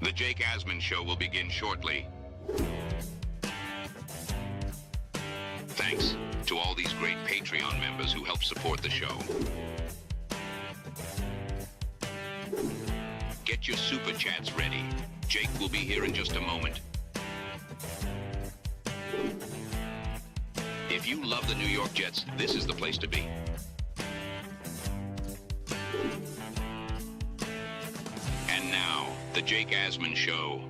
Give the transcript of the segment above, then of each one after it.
The Jake Asman Show will begin shortly. Thanks to all these great Patreon members who help support the show. Get your super chats ready. Jake will be here in just a moment. If you love the New York Jets, this is the place to be. And now, the Jake Asman Show.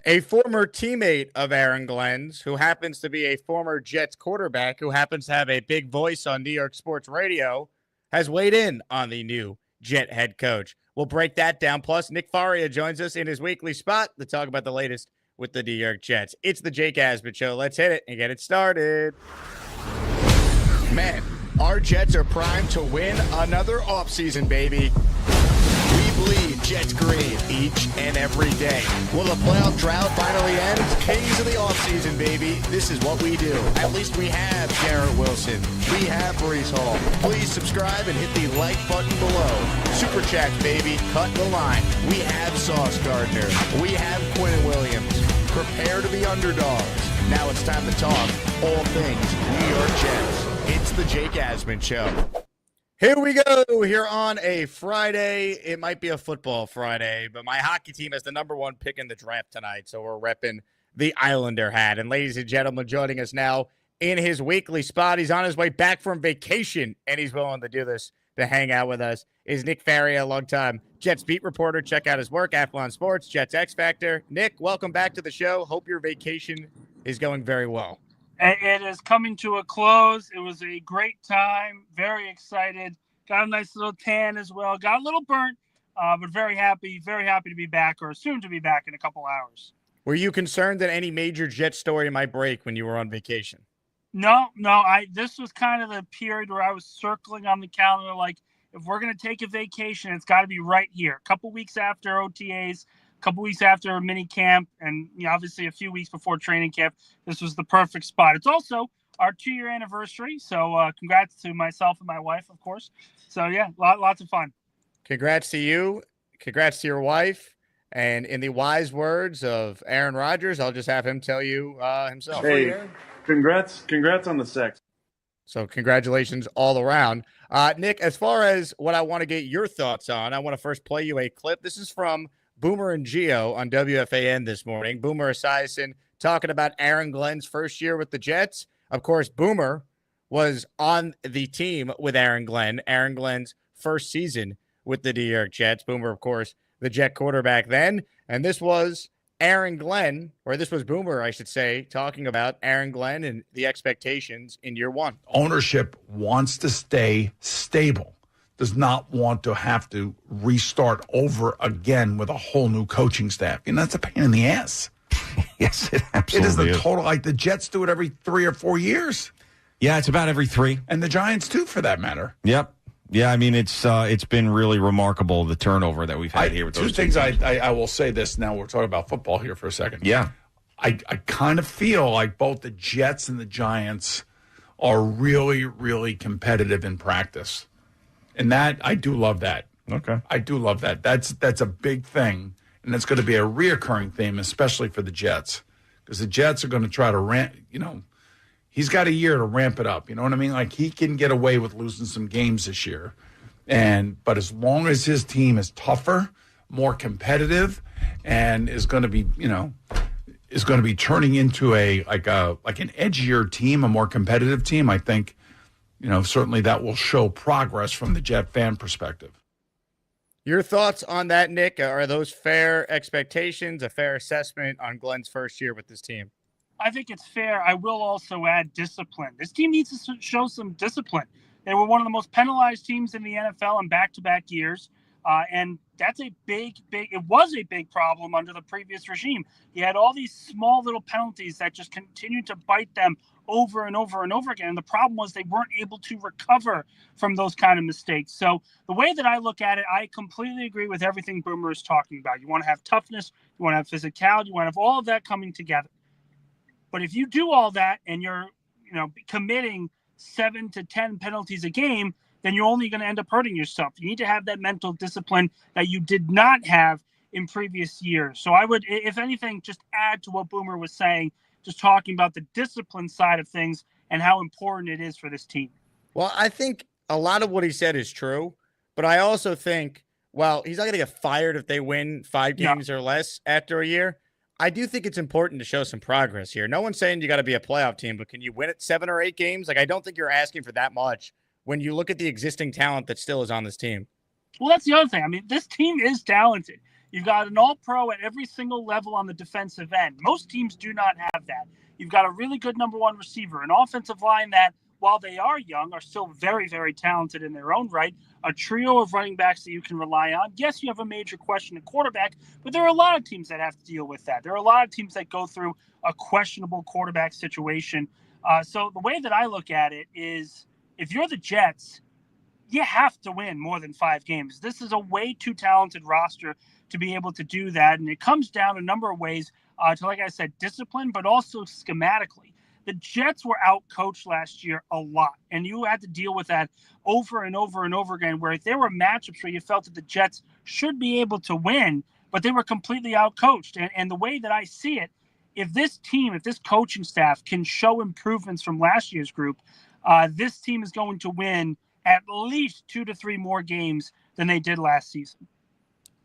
A former teammate of Aaron Glenn's, who happens to be a former Jets quarterback, who happens to have a big voice on New York sports radio, has weighed in on the new Jet head coach. We'll break that down. Plus, Nick Faria joins us in his weekly spot to talk about the latest with the New York Jets. It's the Jake Asman Show. Let's hit it and get it started. Man, our Jets are primed to win another offseason, baby. We bleed Jets green each and every day. Will the playoff drought finally end? Kings of the offseason, baby. This is what we do. At least we have Garrett Wilson. We have Breece Hall. Please subscribe and hit the like button below. Super chats, baby. Cut the line. We have Sauce Gardner. We have Quinn Williams. Prepare to be underdogs. Now it's time to talk all things New York Jets. It's the Jake Asman Show. Here we go, here on a Friday. It might be a football Friday, but my hockey team has the #1 pick in the draft tonight, so we're repping the Islander hat. And ladies and gentlemen, joining us now in his weekly spot, he's on his way back from vacation, and he's willing to do this to hang out with us, is Nick Faria, a longtime Jets beat reporter. Check out his work, Athlon Sports, Jets X Factor. Nick, welcome back to the show. Hope your vacation is going very well. It is coming to a close. It was a great time. Very excited. Got a nice little tan as well. Got a little burnt, but very happy to be back, or soon to be back in a couple hours. Were you concerned that any major Jet story might break when you were on vacation? No. This was kind of the period where I was circling on the calendar, like, if we're going to take a vacation, it's got to be right here. A couple weeks after OTAs, a couple weeks after mini camp, and obviously a few weeks before training camp. This was the perfect spot. It's also our 2-year anniversary, so congrats to myself and my wife, of course. So yeah, lots of fun. Congrats to you. Congrats to your wife. And in the wise words of Aaron Rodgers, I'll just have him tell you himself. Hey, congrats on the sex. So congratulations all around. Nick, as far as what I want to get your thoughts on, I want to first play you a clip. This is from Boomer and Gio on WFAN this morning. Boomer Esiason talking about Aaron Glenn's first year with the Jets. Of course, Boomer was on the team with Aaron Glenn's first season with the New York Jets. Boomer, of course, the Jet quarterback then. And this was Boomer, I should say, talking about Aaron Glenn and the expectations in year one. Ownership wants to stay stable, does not want to have to restart over again with a whole new coaching staff. And that's a pain in the ass. Yes, it absolutely is. It is the total, like the Jets do it every 3 or 4 years. Yeah, it's about every 3. And the Giants too, for that matter. Yep. Yeah, I mean, it's been really remarkable, the turnover that we've had here with those two things. I will say this now. We're talking about football here for a second. Yeah. I kind of feel like both the Jets and the Giants are really, really competitive in practice. And that, I do love that. Okay. I do love that. That's a big thing. And it's going to be a reoccurring theme, especially for the Jets. Because the Jets are going to try to ramp, he's got a year to ramp it up. You know what I mean? Like, he can get away with losing some games this year. But as long as his team is tougher, more competitive, and is going to be, turning into an edgier team, a more competitive team, I think, certainly that will show progress from the Jet fan perspective. Your thoughts on that, Nick? Are those fair expectations, a fair assessment on Glenn's first year with this team? I think it's fair. I will also add discipline. This team needs to show some discipline. They were one of the most penalized teams in the NFL in back-to-back years. And that's it was a big problem under the previous regime. You had all these small little penalties that just continued to bite them over and over and over again. And the problem was they weren't able to recover from those kind of mistakes. So the way that I look at it, I completely agree with everything Boomer is talking about. You want to have toughness, you want to have physicality, you want to have all of that coming together. But if you do all that and you're, committing 7 to 10 penalties a game, then you're only going to end up hurting yourself. You need to have that mental discipline that you did not have in previous years. So I would, if anything, just add to what Boomer was saying, just talking about the discipline side of things and how important it is for this team. Well, I think a lot of what he said is true, but I also think, well, he's not going to get fired if they win 5 games or less after a year. I do think it's important to show some progress here. No one's saying you got to be a playoff team, but can you win it 7 or 8 games? Like, I don't think you're asking for that much when you look at the existing talent that still is on this team. Well, that's the other thing. I mean, this team is talented. You've got an all-pro at every single level on the defensive end. Most teams do not have that. You've got a really good number one receiver, an offensive line that, while they are young, are still very, very talented in their own right, a trio of running backs that you can rely on. Yes, you have a major question at quarterback, but there are a lot of teams that have to deal with that. There are a lot of teams that go through a questionable quarterback situation. So the way that I look at it is, if you're the Jets, you have to win more than 5 games. This is a way too talented roster to be able to do that. And it comes down a number of ways to, like I said, discipline, but also schematically. The Jets were out-coached last year a lot, and you had to deal with that over and over and over again, where there were matchups where you felt that the Jets should be able to win, but they were completely out-coached. And the way that I see it, if this team, if this coaching staff can show improvements from last year's group, this team is going to win at least 2 to 3 more games than they did last season.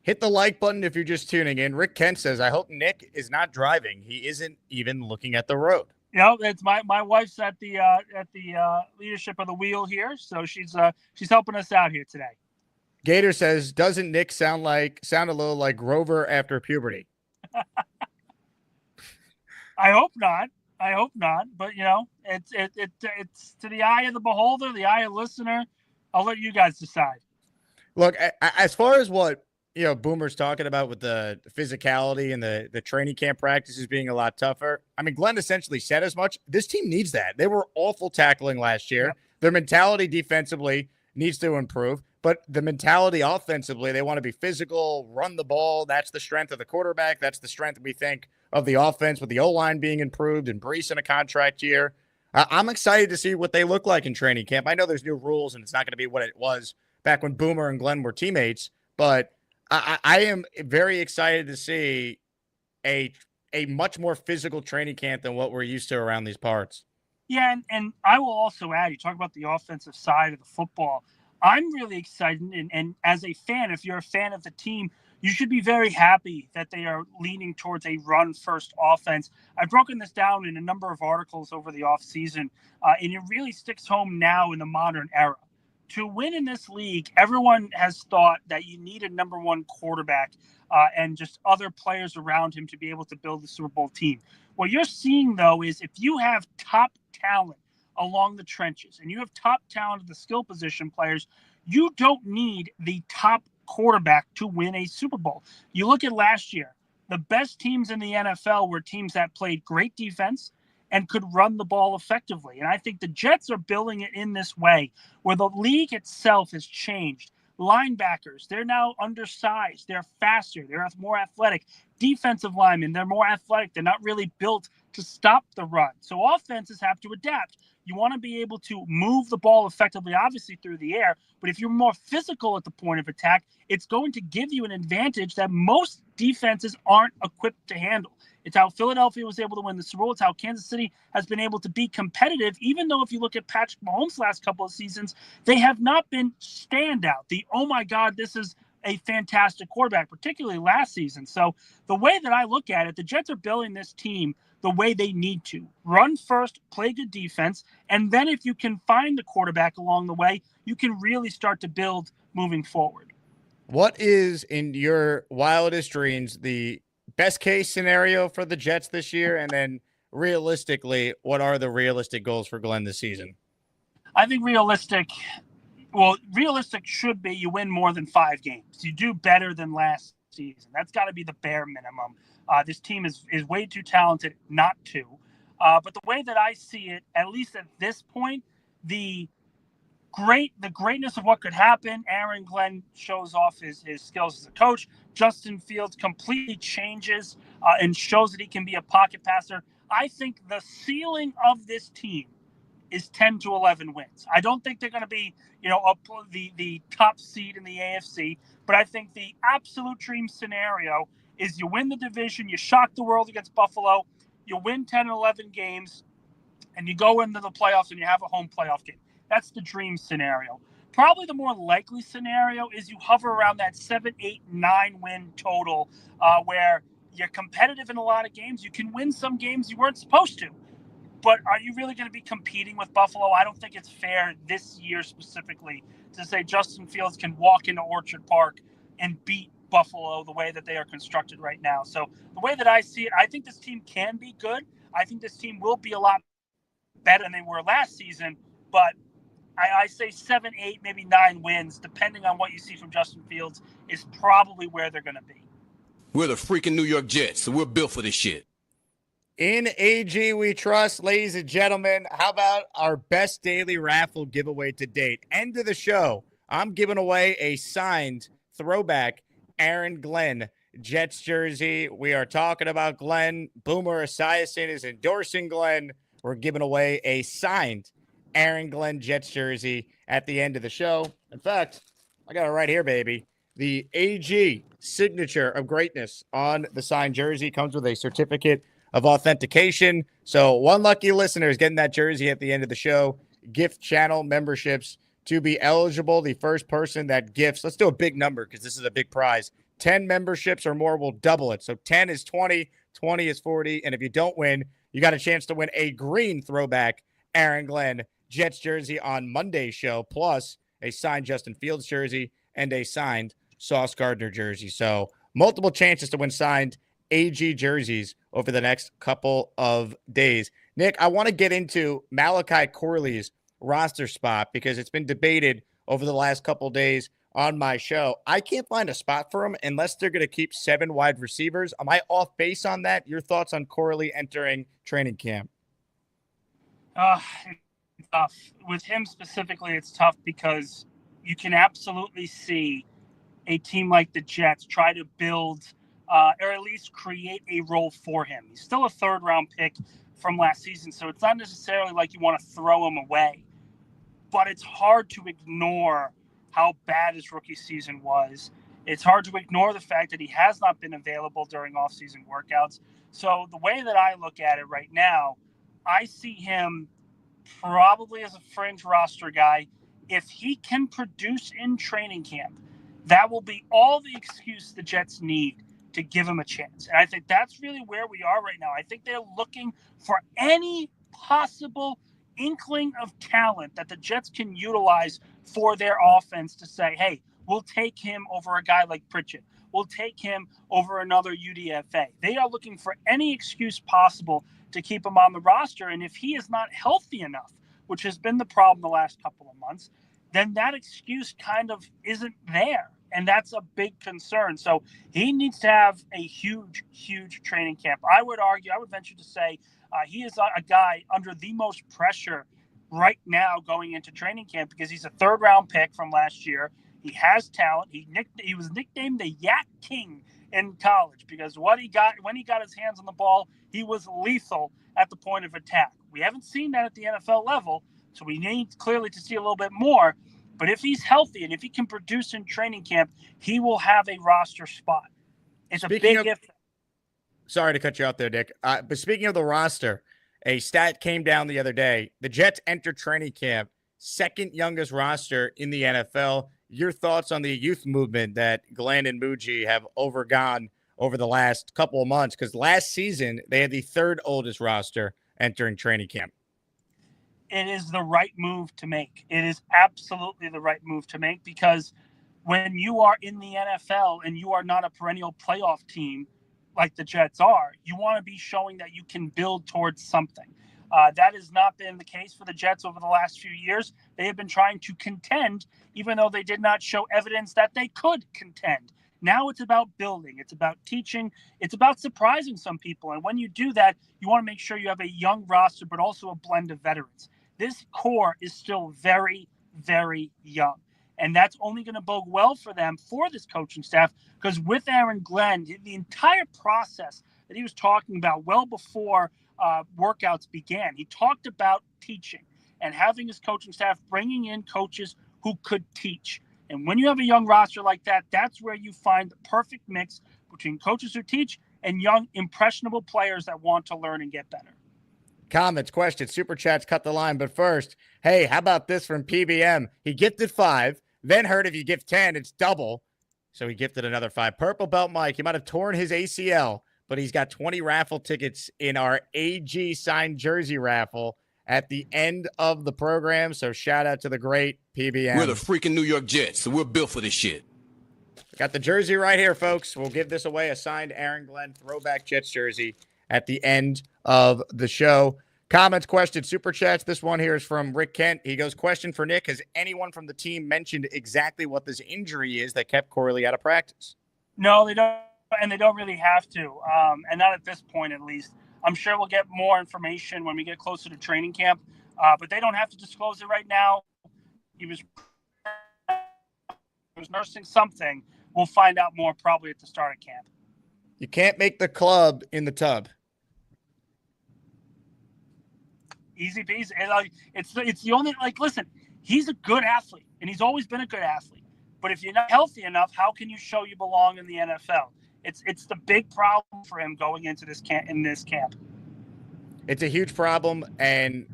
Hit the like button if you're just tuning in. Rick Kent says, I hope Nick is not driving. He isn't even looking at the road. You know, it's my wife's at the leadership of the wheel here, so she's helping us out here today. Gator says, doesn't Nick sound a little like Grover after puberty? I hope not. But you know, it's to the eye of the beholder, the eye of the listener. I'll let you guys decide. Look, as far as what Boomer's talking about with the physicality and the training camp practices being a lot tougher. I mean, Glenn essentially said as much. This team needs that. They were awful tackling last year. Yep. Their mentality defensively needs to improve, but the mentality offensively, they want to be physical, run the ball. That's the strength of the quarterback. That's the strength we think of the offense with the O-line being improved and Breece in a contract year. I'm excited to see what they look like in training camp. I know there's new rules and it's not going to be what it was back when Boomer and Glenn were teammates, but I am very excited to see a much more physical training camp than what we're used to around these parts. Yeah, and I will also add, you talk about the offensive side of the football. I'm really excited, and as a fan, if you're a fan of the team, you should be very happy that they are leaning towards a run-first offense. I've broken this down in a number of articles over the offseason, and it really sticks home now in the modern era. To win in this league, everyone has thought that you need a number one quarterback and just other players around him to be able to build the Super Bowl team. What you're seeing, though, is if you have top talent along the trenches and you have top talent at the skill position players, you don't need the top quarterback to win a Super Bowl. You look at last year, the best teams in the NFL were teams that played great defense and could run the ball effectively. And I think the Jets are building it in this way, where the league itself has changed. Linebackers, they're now undersized. They're faster. They're more athletic. Defensive linemen, they're more athletic. They're not really built to stop the run. So offenses have to adapt. You want to be able to move the ball effectively, obviously through the air, but if you're more physical at the point of attack, it's going to give you an advantage that most defenses aren't equipped to handle. It's how Philadelphia was able to win the Super Bowl. It's how Kansas City has been able to be competitive, even though if you look at Patrick Mahomes' last couple of seasons, they have not been standout. Oh my God, this is a fantastic quarterback, particularly last season. So the way that I look at it, the Jets are building this team the way they need to. Run first, play good defense, and then if you can find the quarterback along the way, you can really start to build moving forward. What is, in your wildest dreams, the best case scenario for the Jets this year? And then realistically, what are the realistic goals for Glenn this season? I think realistic should be you win more than 5 games. You do better than last season. That's got to be the bare minimum. This team is way too talented not to. But the way that I see it, at least at this point, the greatness of what could happen. Aaron Glenn shows off his skills as a coach. Justin Fields completely changes and shows that he can be a pocket passer. I think the ceiling of this team is 10 to 11 wins. I don't think they're going to be, up the top seed in the AFC, but I think the absolute dream scenario is you win the division, you shock the world against Buffalo, you win 10 and 11 games, and you go into the playoffs and you have a home playoff game. That's the dream scenario. Probably the more likely scenario is you hover around that 7, 8, 9 win total, where you're competitive in a lot of games. You can win some games you weren't supposed to. But are you really going to be competing with Buffalo? I don't think it's fair this year specifically to say Justin Fields can walk into Orchard Park and beat Buffalo the way that they are constructed right now. So the way that I see it, I think this team can be good. I think this team will be a lot better than they were last season. But I say 7, 8, maybe 9 wins, depending on what you see from Justin Fields, is probably where they're going to be. We're the freaking New York Jets, so we're built for this shit. In AG we trust, ladies and gentlemen. How about our best daily raffle giveaway to date? End of the show, I'm giving away a signed throwback Aaron Glenn Jets jersey. We are talking about Glenn. Boomer Esiason is endorsing Glenn. We're giving away a signed Aaron Glenn Jets jersey at the end of the show. In fact, I got it right here, baby. The AG signature of greatness on the signed jersey comes with a certificate of authentication. So one lucky listener is getting that jersey at the end of the show. Gift channel memberships to be eligible. The first person that gifts, let's do a big number because this is a big prize. 10 memberships or more will double it. So 10 is 20, 20 is 40. And if you don't win, you got a chance to win a green throwback Aaron Glenn Jets jersey on Monday's show, plus a signed Justin Fields jersey and a signed Sauce Gardner jersey. So multiple chances to win signed AG jerseys over the next couple of days. Nick, I want to get into Malachi Corley's roster spot because it's been debated over the last couple of days on my show. I can't find a spot for him unless they're going to keep 7 wide receivers. Am I off base on that? Your thoughts on Corley entering training camp? It's tough. With him specifically, it's tough because you can absolutely see a team like the Jets try to build or at least create a role for him. He's still a 3rd-round pick from last season, so it's not necessarily like you want to throw him away. But it's hard to ignore how bad his rookie season was. It's hard to ignore the fact that he has not been available during off-season workouts. So the way that I look at it right now, I see him probably as a fringe roster guy. If he can produce in training camp, that will be all the excuse the Jets need to give him a chance. And I think that's really where we are right now. I think they're looking for any possible inkling of talent that the Jets can utilize for their offense to say, hey, we'll take him over a guy like Pritchett. We'll take him over another UDFA. They are looking for any excuse possible to keep him on the roster. And if he is not healthy enough, which has been the problem the last couple of months, then that excuse kind of isn't there. And that's a big concern. So he needs to have a huge, huge training camp. I would venture to say he is a guy under the most pressure right now going into training camp because he's a 3rd-round pick from last year. He has talent. He was nicknamed the Yak King in college because when he got his hands on the ball, he was lethal at the point of attack. We haven't seen that at the NFL level, so we need clearly to see a little bit more. But if he's healthy and if he can produce in training camp, he will have a roster spot. It's a big if. Sorry to cut you out there, Nick. But speaking of the roster, a stat came down the other day. The Jets entered training camp, 2nd youngest roster in the NFL. Your thoughts on the youth movement that Glenn and Muji have overgone over the last couple of months? Because last season, they had the 3rd oldest roster entering training camp. It is the right move to make. It is absolutely the right move to make because when you are in the NFL and you are not a perennial playoff team like the Jets are, you want to be showing that you can build towards something. That has not been the case for the Jets over the last few years. They have been trying to contend, even though they did not show evidence that they could contend. Now it's about building. It's about teaching. It's about surprising some people. And when you do that, you want to make sure you have a young roster, but also a blend of veterans. This core is still very, very young. And that's only going to bode well for them, for this coaching staff, because with Aaron Glenn, the entire process that he was talking about well before workouts began, he talked about teaching. and having his coaching staff bringing in coaches who could teach. And when you have a young roster like that, that's where you find the perfect mix between coaches who teach and young, impressionable players that want to learn and get better. Comments, questions, super chats, cut the line. But first, hey, how about this from PBM? He gifted 5, then heard if you gift 10, it's double. So he gifted another 5. Purple Belt Mike, he might have torn his ACL, but he's got 20 raffle tickets in our AG signed jersey raffle at the end of the program. So shout out to the great PBM. We're the freaking New York Jets, so we're built for this shit. Got the jersey right here, folks. We'll give this away, a signed Aaron Glenn throwback Jets jersey at the end of the show. Comments, questions, super chats. This one here is from Rick Kent. He goes, question for Nick. Has anyone from the team mentioned exactly what this injury is that kept Corley out of practice? No, they don't, and they don't really have to, and not at this point at least. I'm sure we'll get more information when we get closer to training camp, but they don't have to disclose it right now. He was nursing something. We'll find out more probably at the start of camp. You can't make the club in the tub. Easy peasy. And it's the only, listen, he's a good athlete, and he's always been a good athlete. But if you're not healthy enough, how can you show you belong in the NFL? It's the big problem for him going into this camp. It's a huge problem, and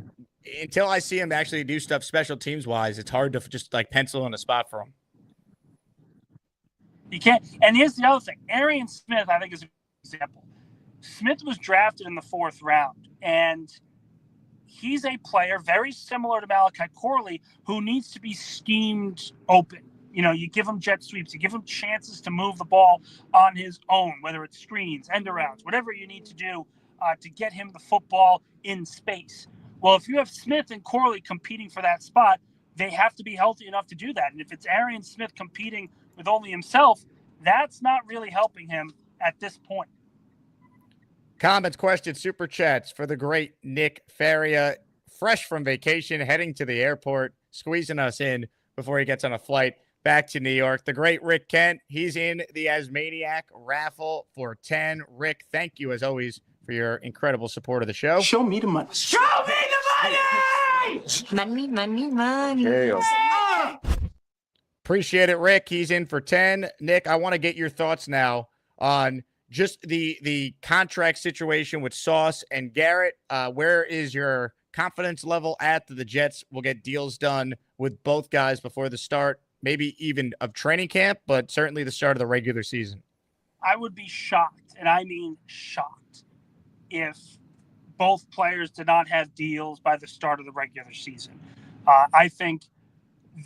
until I see him actually do stuff special teams wise, it's hard to just pencil in a spot for him. You can't. And here's the other thing. Arian Smith, I think, is an example. Smith was drafted in the 4th round, and he's a player very similar to Malachi Corley who needs to be schemed open. You give him jet sweeps, you give him chances to move the ball on his own, whether it's screens, end arounds, whatever you need to do to get him the football in space. Well, if you have Smith and Corley competing for that spot, they have to be healthy enough to do that. And if it's Arian Smith competing with only himself, that's not really helping him at this point. Comments, questions, super chats for the great Nick Faria, fresh from vacation, heading to the airport, squeezing us in before he gets on a flight back to New York. The great Rick Kent, he's in the Asmaniac raffle for 10. Rick, thank you as always for your incredible support of the show. Show me the money. Show me the money! Money. Appreciate it, Rick. He's in for 10. Nick, I want to get your thoughts now on just the contract situation with Sauce and Garrett. Where is your confidence level at that the Jets will get deals done with both guys before the start, maybe even of training camp, but certainly the start of the regular season? I would be shocked, and I mean shocked, if both players did not have deals by the start of the regular season. I think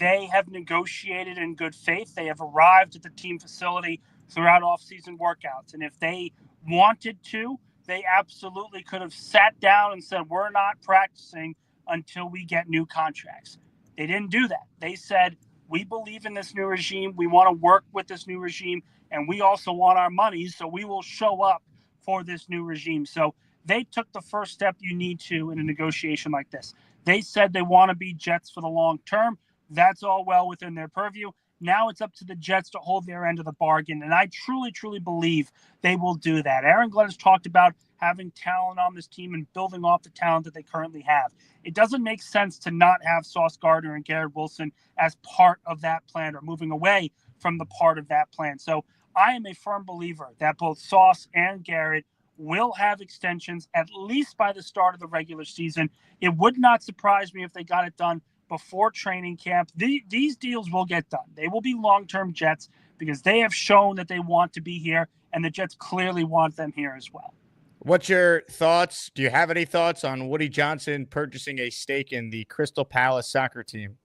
they have negotiated in good faith. They have arrived at the team facility throughout off-season workouts. And if they wanted to, they absolutely could have sat down and said, we're not practicing until we get new contracts. They didn't do that. They said, we believe in this new regime. We want to work with this new regime, and we also want our money, so we will show up for this new regime. So they took the first step you need to in a negotiation like this. They said they want to be Jets for the long term. That's all well within their purview. Now it's up to the Jets to hold their end of the bargain, and I truly, truly believe they will do that. Aaron Glenn has talked about having talent on this team and building off the talent that they currently have. It doesn't make sense to not have Sauce Gardner and Garrett Wilson as part of that plan or moving away from the part of that plan. So I am a firm believer that both Sauce and Garrett will have extensions at least by the start of the regular season. It would not surprise me if they got it done before training camp. These deals will get done. They will be long-term Jets because they have shown that they want to be here, and the Jets clearly want them here as well. What's your thoughts? Do you have any thoughts on Woody Johnson purchasing a stake in the Crystal Palace soccer team?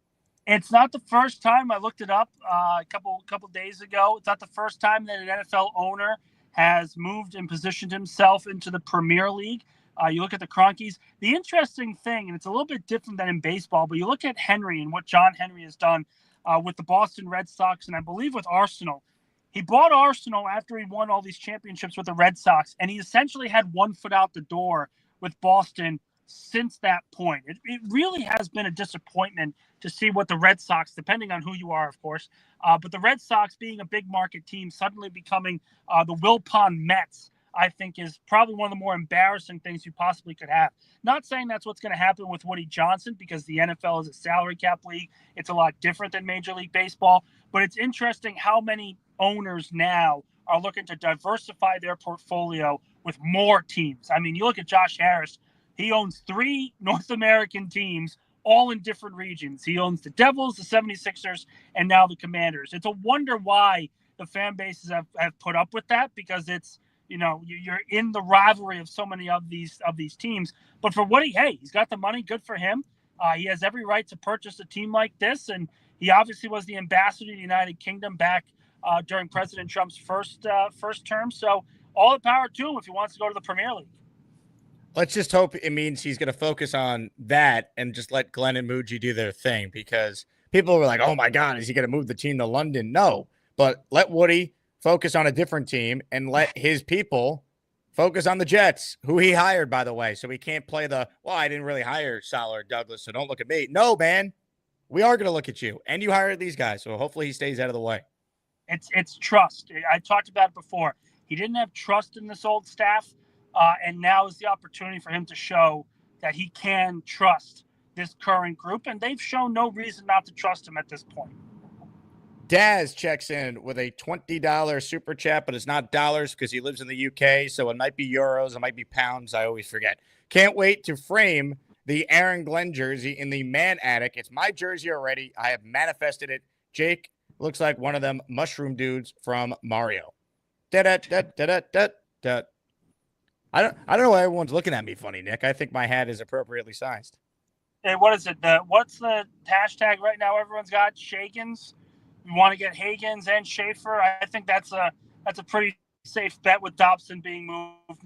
It's not the first time. I looked it up a couple days ago. It's not the first time that an NFL owner has moved and positioned himself into the Premier League. You look at the Cronkies. The interesting thing, and it's a little bit different than in baseball, but you look at Henry and what John Henry has done with the Boston Red Sox and I believe with Arsenal. He bought Arsenal after he won all these championships with the Red Sox, and he essentially had one foot out the door with Boston since that point. It really has been a disappointment to see what the Red Sox, depending on who you are, of course, but the Red Sox being a big market team, suddenly becoming the Wilpon Mets I think is probably one of the more embarrassing things you possibly could have. Not saying that's what's going to happen with Woody Johnson, because the NFL is a salary cap league. It's a lot different than Major League Baseball, but it's interesting how many owners now are looking to diversify their portfolio with more teams. I mean, you look at Josh Harris, he owns 3 North American teams, all in different regions. He owns the Devils, the 76ers, and now the Commanders. It's a wonder why the fan bases have put up with that, because it's, you're in the rivalry of so many of these teams. But for Woody, hey, he's got the money. Good for him. He has every right to purchase a team like this, and he obviously was the ambassador to the United Kingdom back during President Trump's first term. So all the power to him if he wants to go to the Premier League. Let's just hope it means he's going to focus on that and just let Glenn and Muji do their thing, because people were like, oh, my God, is he going to move the team to London? No, but let Woody focus on a different team and let his people focus on the Jets, who he hired, by the way. So he can't play I didn't really hire Salah or Douglas, so don't look at me. No, man, we are going to look at you. And you hired these guys, so hopefully he stays out of the way. It's trust. I talked about it before. He didn't have trust in this old staff. And now is the opportunity for him to show that he can trust this current group. And they've shown no reason not to trust him at this point. Daz checks in with a $20 super chat, but it's not dollars because he lives in the UK. So it might be euros. It might be pounds. I always forget. Can't wait to frame the Aaron Glenn jersey in the man attic. It's my jersey already. I have manifested it. Jake looks like one of them mushroom dudes from Mario. Da-da-da-da-da-da-da. I don't know why everyone's looking at me funny, Nick. I think my hat is appropriately sized. Hey, what is it? What's the hashtag right now? Everyone's got Shakins. We want to get Higgins and Schaefer. I think that's a pretty safe bet with Dobson being moved.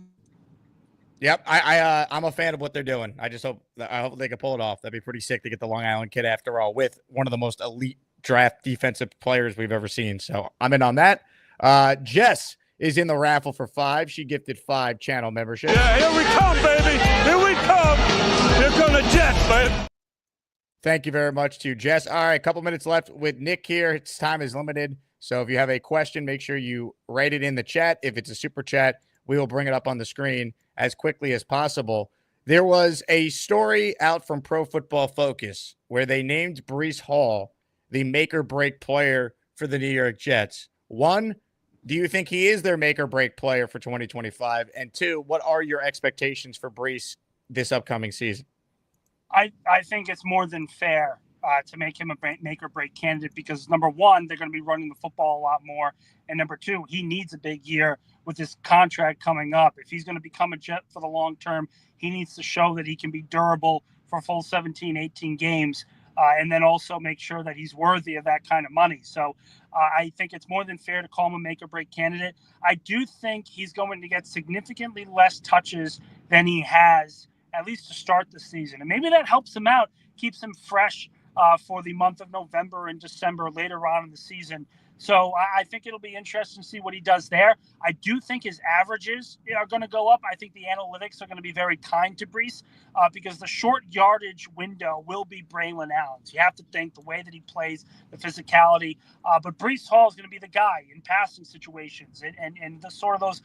Yep, I'm a fan of what they're doing. I hope they can pull it off. That'd be pretty sick to get the Long Island kid after all, with one of the most elite draft defensive players we've ever seen. So I'm in on that. Jess is in the raffle for 5. She gifted 5 channel memberships. Yeah, here we come, baby. Here we come. Here come the Jets, baby. Thank you very much to Jess. All right, a couple minutes left with Nick here. Its time is limited. So if you have a question, make sure you write it in the chat. If it's a super chat, we will bring it up on the screen as quickly as possible. There was a story out from Pro Football Focus where they named Breece Hall the make or break player for the New York Jets. 1, do you think he is their make or break player for 2025? And 2, what are your expectations for Breece this upcoming season? I think it's more than fair to make him a make or break candidate, because number 1, they're going to be running the football a lot more. And number 2, he needs a big year with his contract coming up. If he's going to become a Jet for the long term, he needs to show that he can be durable for full 17, 18 games. And then also make sure that he's worthy of that kind of money. So I think it's more than fair to call him a make or break candidate. I do think he's going to get significantly less touches than he has, at least to start the season. And maybe that helps him out, keeps him fresh for the month of November and December later on in the season. So I think it'll be interesting to see what he does there. I do think his averages are going to go up. I think the analytics are going to be very kind to Breece because the short yardage window will be Braylon Allen's. You have to think the way that he plays, the physicality. But Breece Hall is going to be the guy in passing situations and the sort of those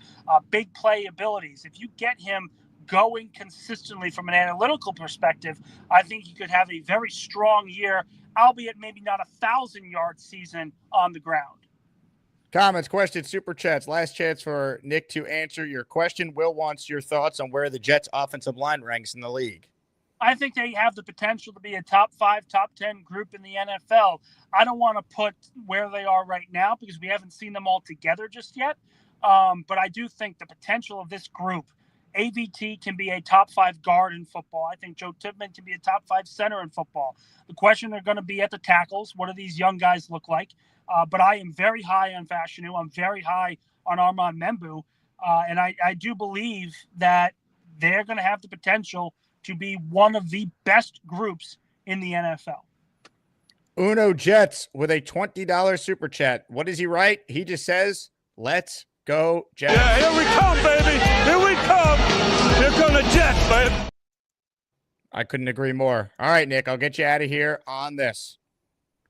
big play abilities. If you get him going consistently from an analytical perspective, I think he could have a very strong year, albeit maybe not 1,000-yard season on the ground. Comments, questions, super chats. Last chance for Nick to answer your question. Will wants your thoughts on where the Jets' offensive line ranks in the league. I think they have the potential to be a top 5, top 10 group in the NFL. I don't want to put where they are right now because we haven't seen them all together just yet. But I do think the potential of this group, AVT can be a top 5 guard in football. I think Joe Tippmann can be a top 5 center in football. The question are going to be at the tackles. What do these young guys look like? But I am very high on Fashanu. I'm very high on Armand Membu. And I do believe that they're going to have the potential to be one of the best groups in the NFL. Uno Jets with a $20 super chat. What does he write? He just says, let's go Jets. Yeah, here we come, baby. Here we come. Here come the Jets, baby. I couldn't agree more. All right, Nick, I'll get you out of here on this.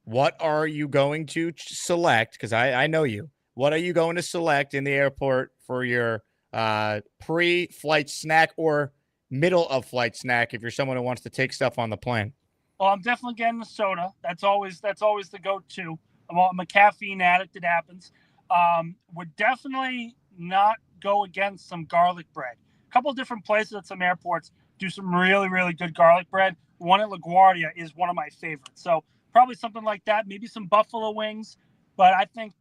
What are you going to select? Because I know you. What are you going to select in the airport for your pre-flight snack or middle of flight snack if you're someone who wants to take stuff on the plane? Well, I'm definitely getting the soda. That's always the go-to. I'm a caffeine addict. It happens. Would definitely not go against some garlic bread. A couple of different places at some airports do some really, really good garlic bread. One at LaGuardia is one of my favorites. So probably something like that. Maybe some buffalo wings. But I think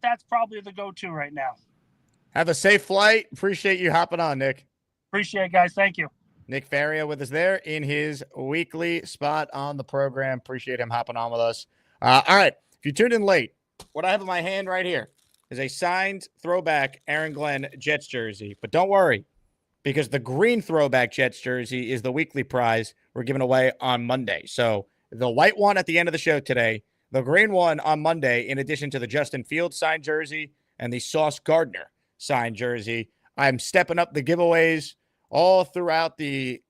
that's probably the go-to right now. Have a safe flight. Appreciate you hopping on, Nick. Appreciate it, guys. Thank you. Nick Faria with us there in his weekly spot on the program. Appreciate him hopping on with us. All right. If you tuned in late, what I have in my hand right here is a signed throwback Aaron Glenn Jets jersey. But don't worry, because the green throwback Jets jersey is the weekly prize we're giving away on Monday. So the white one at the end of the show today, the green one on Monday, in addition to the Justin Fields signed jersey and the Sauce Gardner signed jersey. I'm stepping up the giveaways all throughout the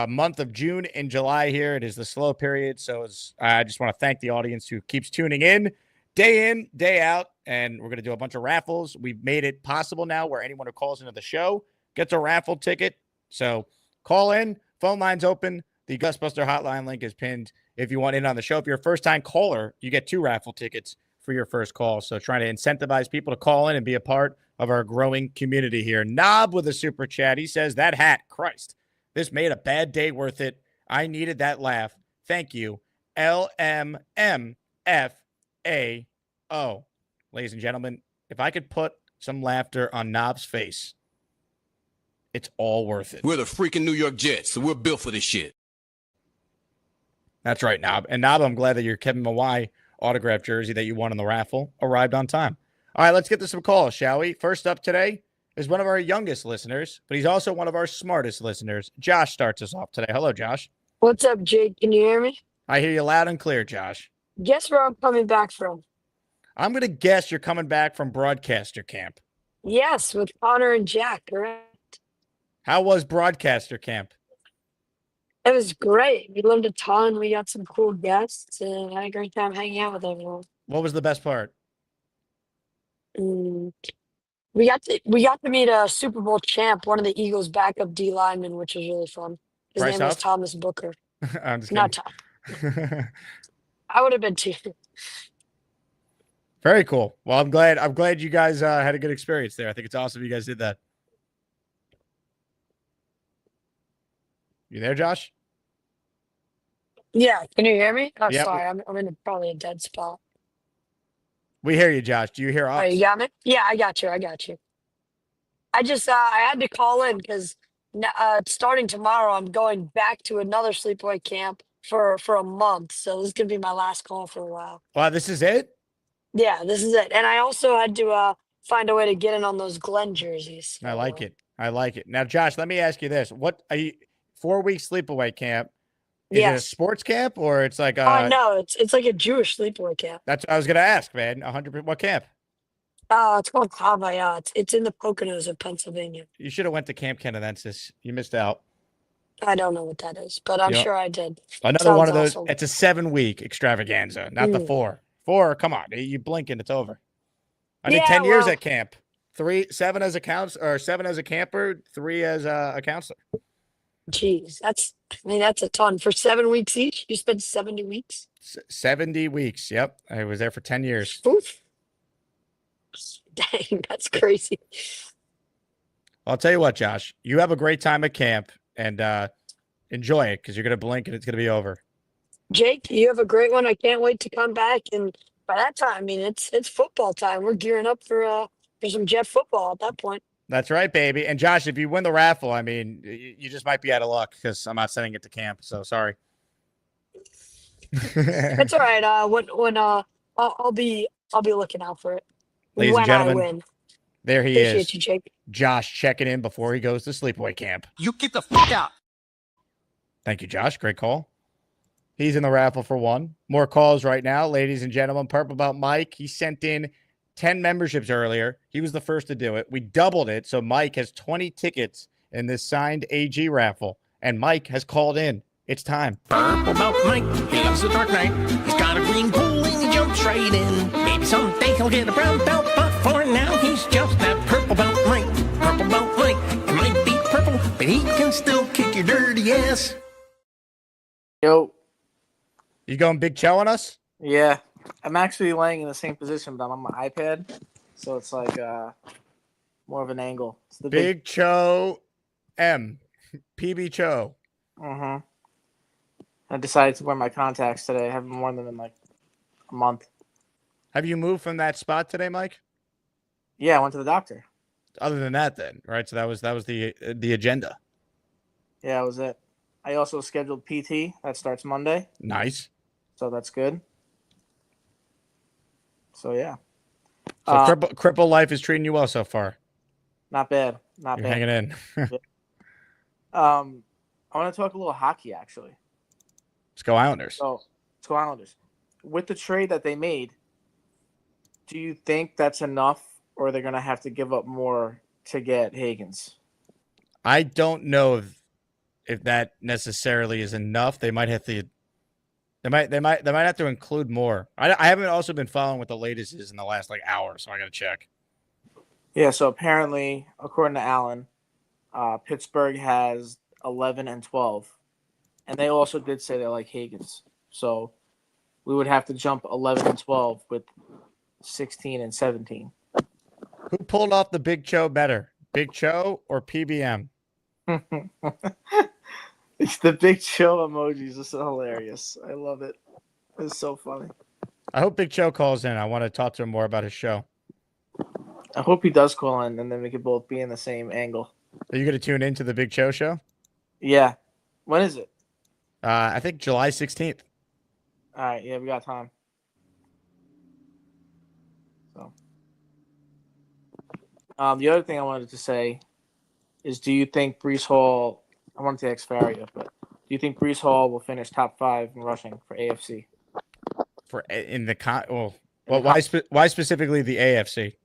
month of June and July here. It is the slow period, so I just want to thank the audience who keeps tuning in, day out, and we're going to do a bunch of raffles. We've made it possible now where anyone who calls into the show gets a raffle ticket. So call in, phone line's open. The Gusbuster hotline link is pinned if you want in on the show. If you're a first-time caller, you get 2 raffle tickets for your first call. So trying to incentivize people to call in and be a part of our growing community here. Knob with a super chat. He says, that hat, Christ, this made a bad day worth it. I needed that laugh. Thank you. LMMFAO. Ladies and gentlemen, if I could put some laughter on Knob's face, it's all worth it. We're the freaking New York Jets, so we're built for this shit. That's right, Knob. And Knob, I'm glad that your Kevin Mawai autographed jersey that you won in the raffle arrived on time. All right, let's get to some calls, shall we? First up today is one of our youngest listeners, but he's also one of our smartest listeners. Josh starts us off today. Hello, Josh. What's up, Jake? Can you hear me? I hear you loud and clear, Josh. Guess where I'm coming back from? I'm going to guess you're coming back from broadcaster camp. Yes, with Connor and Jack, correct? How was broadcaster camp? It was great. We learned a ton. We got some cool guests and had a great time hanging out with everyone. What was the best part? We got to meet a Super Bowl champ, one of the Eagles' backup D linemen, which was really fun. His Bryce name was Huff? Thomas Booker. I'm just Not kidding. Tom. I would have been too. Very cool. Well, I'm glad you guys had a good experience there. I think it's awesome you guys did that. You there, Josh? Yeah, can you hear me? Oh, Yep. sorry, I'm in probably a dead spot. We hear you, Josh. Do you hear us? Oh, you got me? Yeah, I got you. I just I had to call in because starting tomorrow, I'm going back to another sleepaway camp for a month. So this is gonna be my last call for a while. Wow, this is it? Yeah, this is it. And I also had to find a way to get in on those Glenn jerseys. I like it. Now, Josh, let me ask you this. What are you 4-week sleepaway camp? Is it a Yes. sports camp or it's like No, it's like a Jewish sleepaway camp. That's what I was gonna ask, man. 100%. What camp? It's called Havaya. It's in the Poconos of Pennsylvania. You should have went to Camp Canadensis. You missed out. I don't know what that is, but I'm Yep. sure I did. Another one of Sounds those. awesome. It's a 7-week extravaganza, not the 4. 4, come on. You blink and it's over. I did Yeah, 10 years well- at camp. 7 as a counselor, or 7 as a camper, 3 as a counselor. Jeez, that's a ton for 7 weeks each. You spent 70 weeks. 70 weeks. Yep. I was there for 10 years. Oof. Dang, that's crazy. I'll tell you what, Josh, you have a great time at camp and enjoy it because you're going to blink and it's going to be over. Jake, you have a great one. I can't wait to come back. And by that time, it's football time. We're gearing up for some Jet football at that point. That's right, baby. And Josh, if you win the raffle, I mean, you just might be out of luck because I'm not sending it to camp. So sorry. That's all right. I'll be looking out for it. Ladies when and gentlemen, I win. there he Appreciate is. you, Jake. Josh checking in before he goes to sleepaway camp. You get the fuck out. Thank you, Josh. Great call. He's in the raffle for 1. More calls right now, ladies and gentlemen. Purple Belt Mike, he sent in 10 memberships earlier. He was the first to do it. We doubled it, so Mike has 20 tickets in this signed AG raffle, and Mike has called in. It's time. Purple Belt Mike, he loves the dark night. He's got a green pool and he jumps right in. Maybe someday he'll get a brown belt, but for now he's just that Purple Belt Mike. Purple but he can still kick your dirty ass. Yo. You going Big Cho on us? Yeah. I'm actually laying in the same position, but I'm on my iPad. So it's like more of an angle. It's the Big Cho M. PB Cho. Mm-hmm. I decided to wear my contacts today. I haven't worn them in like a month. Have you moved from that spot today, Mike? Yeah, I went to the doctor. Other than that, then, right? So that was the agenda. Yeah, that was it. I also scheduled PT. That starts Monday. Nice. So that's good. So, yeah. So cripple life is treating you well so far. Not bad. You're hanging in. I want to talk a little hockey, actually. Let's go Islanders. So, let's go Islanders. With the trade that they made, do you think that's enough, or they're going to have to give up more to get Higgins? I don't know if that necessarily is enough. They might have to. They might have to include more. I haven't also been following what the latest is in the last hour, so I got to check. Yeah. So apparently, according to Allen, Pittsburgh has 11 and 12, and they also did say they like Higgins. So we would have to jump 11 and 12 with 16 and 17. Who pulled off the Big Cho better, Big Cho or PBM? It's the Big Cho emojis are so hilarious. I love it. It's so funny. I hope Big Cho calls in. I want to talk to him more about his show. I hope he does call in, and then we could both be in the same angle. Are you going to tune into the Big Cho show? Yeah. When is it? I think July 16th. All right. Yeah, we got time. So, the other thing I wanted to say is, do you think Breece Hall? I wanted to ask Faria, but do you think Breece Hall will finish top 5 in rushing for AFC? Why specifically the AFC?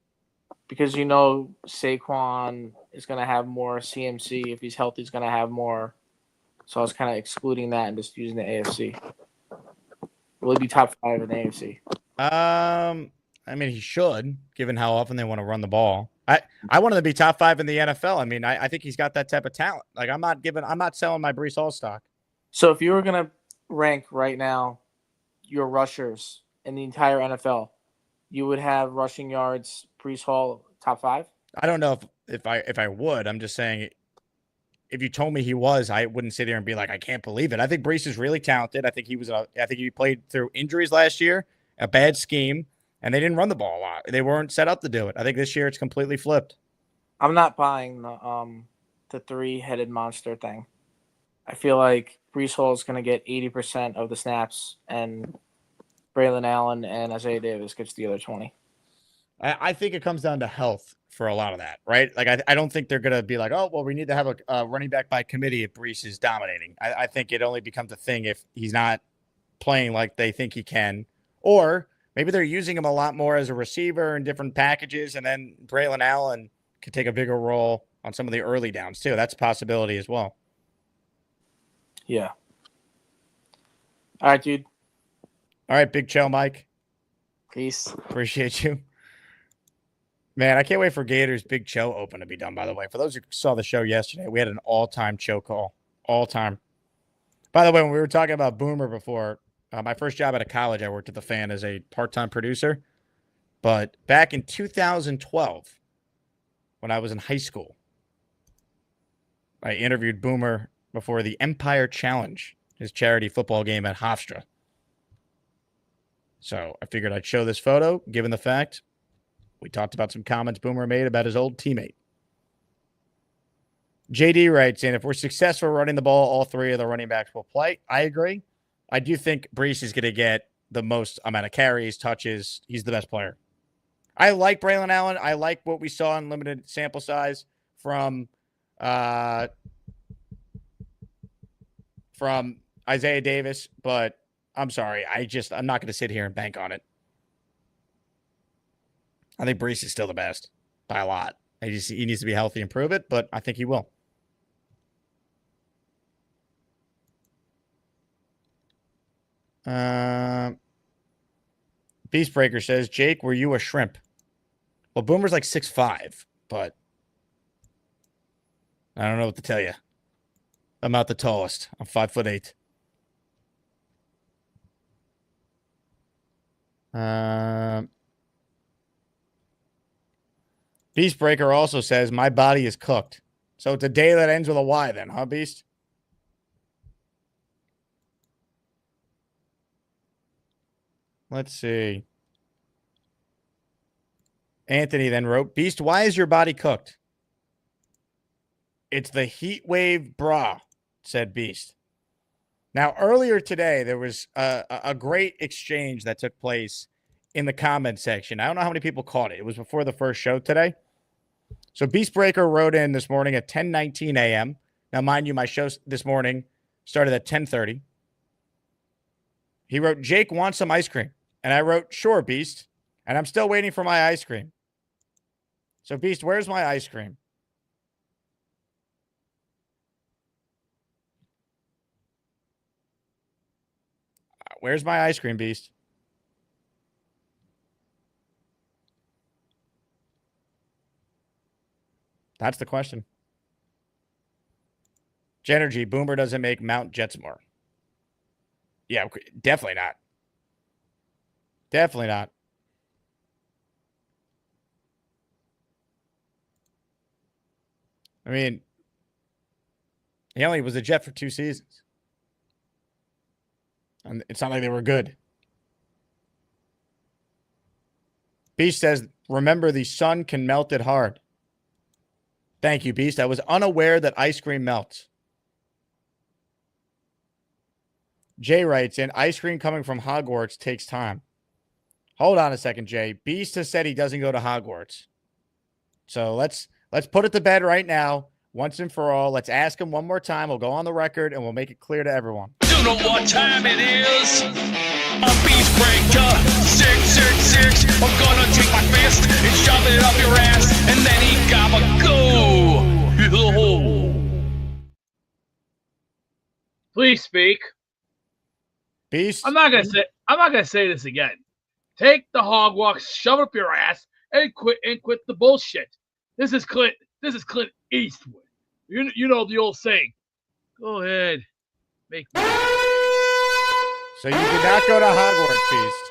Because Saquon is going to have more CMC. If he's healthy, he's going to have more. So I was kind of excluding that and just using the AFC. Will he be top 5 in the AFC? I mean, he should, given how often they want to run the ball. I want him to be top 5 in the NFL. I mean, I think he's got that type of talent. Like, I'm not selling my Breece Hall stock. So if you were going to rank right now your rushers in the entire NFL, you would have rushing yards, Breece Hall, top 5? I don't know if I would. I'm just saying, if you told me he was, I wouldn't sit there and be like, I can't believe it. I think Breece is really talented. I think he played through injuries last year, a bad scheme, and they didn't run the ball a lot. They weren't set up to do it. I think this year it's completely flipped. I'm not buying the 3-headed monster thing. I feel like Breece Hall is going to get 80% of the snaps, and Braylon Allen and Isaiah Davis gets the other 20. I think it comes down to health for a lot of that, right? Like, I don't think they're going to be like, oh, well, we need to have a running back by committee if Breece is dominating. I think it only becomes a thing if he's not playing like they think he can, or maybe they're using him a lot more as a receiver in different packages, and then Braylon Allen could take a bigger role on some of the early downs too. That's a possibility as well. Yeah. All right, dude. All right, Big Cho, Mike. Peace. Appreciate you. Man, I can't wait for Gators Big Cho Open to be done, by the way. For those who saw the show yesterday, we had an all-time Cho call. All-time. By the way, when we were talking about Boomer before, my first job out of college, I worked at the Fan as a part-time producer. But back in 2012, when I was in high school, I interviewed Boomer before the Empire Challenge, his charity football game at Hofstra. So I figured I'd show this photo, given the fact we talked about some comments Boomer made about his old teammate. JD writes in, if we're successful running the ball, all 3 of the running backs will play. I agree. I do think Breece is going to get the most amount of carries, touches. He's the best player. I like Braylon Allen. I like what we saw in limited sample size from Isaiah Davis, but I'm sorry. I'm not going to sit here and bank on it. I think Breece is still the best by a lot. He needs to be healthy and prove it, but I think he will. Beastbreaker says, Jake, were you a shrimp? Well, Boomer's like 6'5", but I don't know what to tell you. I'm not the tallest. I'm 5'8". Beast Breaker also says, my body is cooked. So it's a day that ends with a Y then, huh, Beast? Let's see. Anthony then wrote, Beast, why is your body cooked? It's the heat wave bra, said Beast. Now, earlier today, there was a great exchange that took place in the comment section. I don't know how many people caught it. It was before the first show today. So Beastbreaker wrote in this morning at 10:19 a.m. Now, mind you, my show this morning started at 10:30. He wrote, Jake wants some ice cream. And I wrote, sure, Beast. And I'm still waiting for my ice cream. So, Beast, where's my ice cream? Where's my ice cream, Beast? That's the question. Genergy, Boomer doesn't make Mount Jetsmore. Yeah, definitely not. Definitely not. I mean, he only was a Jet for 2 seasons. And it's not like they were good. Beast says, remember, the sun can melt it hard. Thank you, Beast. I was unaware that ice cream melts. Jay writes in, ice cream coming from Hogwarts takes time. Hold on a second, Jay. Beast has said he doesn't go to Hogwarts. So let's put it to bed right now, once and for all. Let's ask him one more time. We'll go on the record, and we'll make it clear to everyone. You know what time it is? A Beast Breaker 666. I'm gonna take my fist and shove it up your ass, and then he gotta go. Please speak. Beast. I'm not gonna say this again. Take the Hogwarts, shove it up your ass, and quit the bullshit. This is Clint Eastwood. You know the old saying. Go ahead. Make me. So you did not go to Hogwarts, Beast.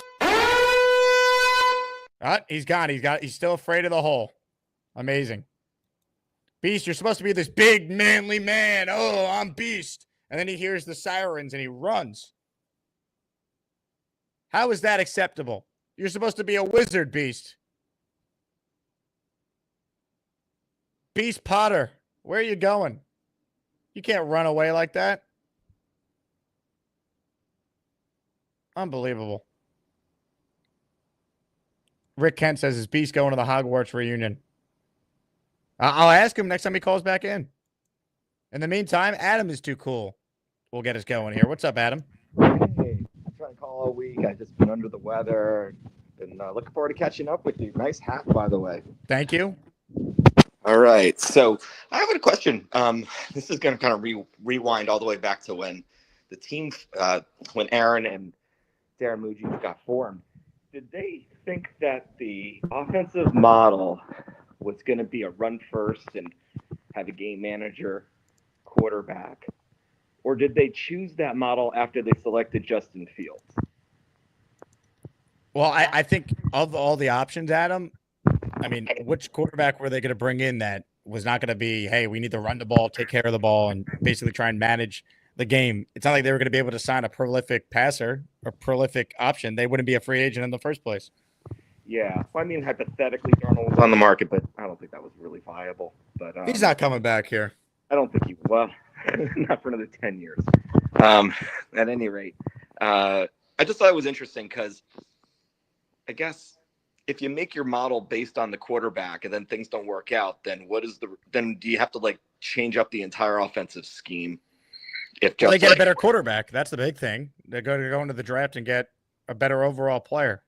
He's gone. He's still afraid of the hole. Amazing. Beast, you're supposed to be this big, manly man. Oh, I'm Beast. And then he hears the sirens and he runs. How is that acceptable? You're supposed to be a wizard, Beast. Beast Potter, where are you going? You can't run away like that. Unbelievable. Rick Kent says, is Beast going to the Hogwarts reunion? I'll ask him next time he calls back in. In the meantime, Adam is too cool. We'll get us going here. What's up, Adam? Hey, I'm trying to call all week. I've just been under the weather. Been looking forward to catching up with you. Nice hat, by the way. Thank you. All right. So I have a question. This is going to kind of rewind all the way back to when the team, when Aaron and Darren Mujic got formed. Did they think that the offensive model was going to be a run first and have a game manager quarterback? Or did they choose that model after they selected Justin Fields? Well, I think of all the options, Adam, I mean, which quarterback were they going to bring in that was not going to be, hey, we need to run the ball, take care of the ball, and basically try and manage the game? It's not like they were going to be able to sign a prolific passer or prolific option. They wouldn't be a free agent in the first place. Yeah. Well, I mean, hypothetically, Darnold was on the market, but I don't think that was really viable. But he's not coming back here. I don't think he will. Not for another 10 years. At any rate, I just thought it was interesting because I guess if you make your model based on the quarterback and then things don't work out, then then do you have to like change up the entire offensive scheme? If they get a better quarterback, that's the big thing. They're going to go into the draft and get a better overall player.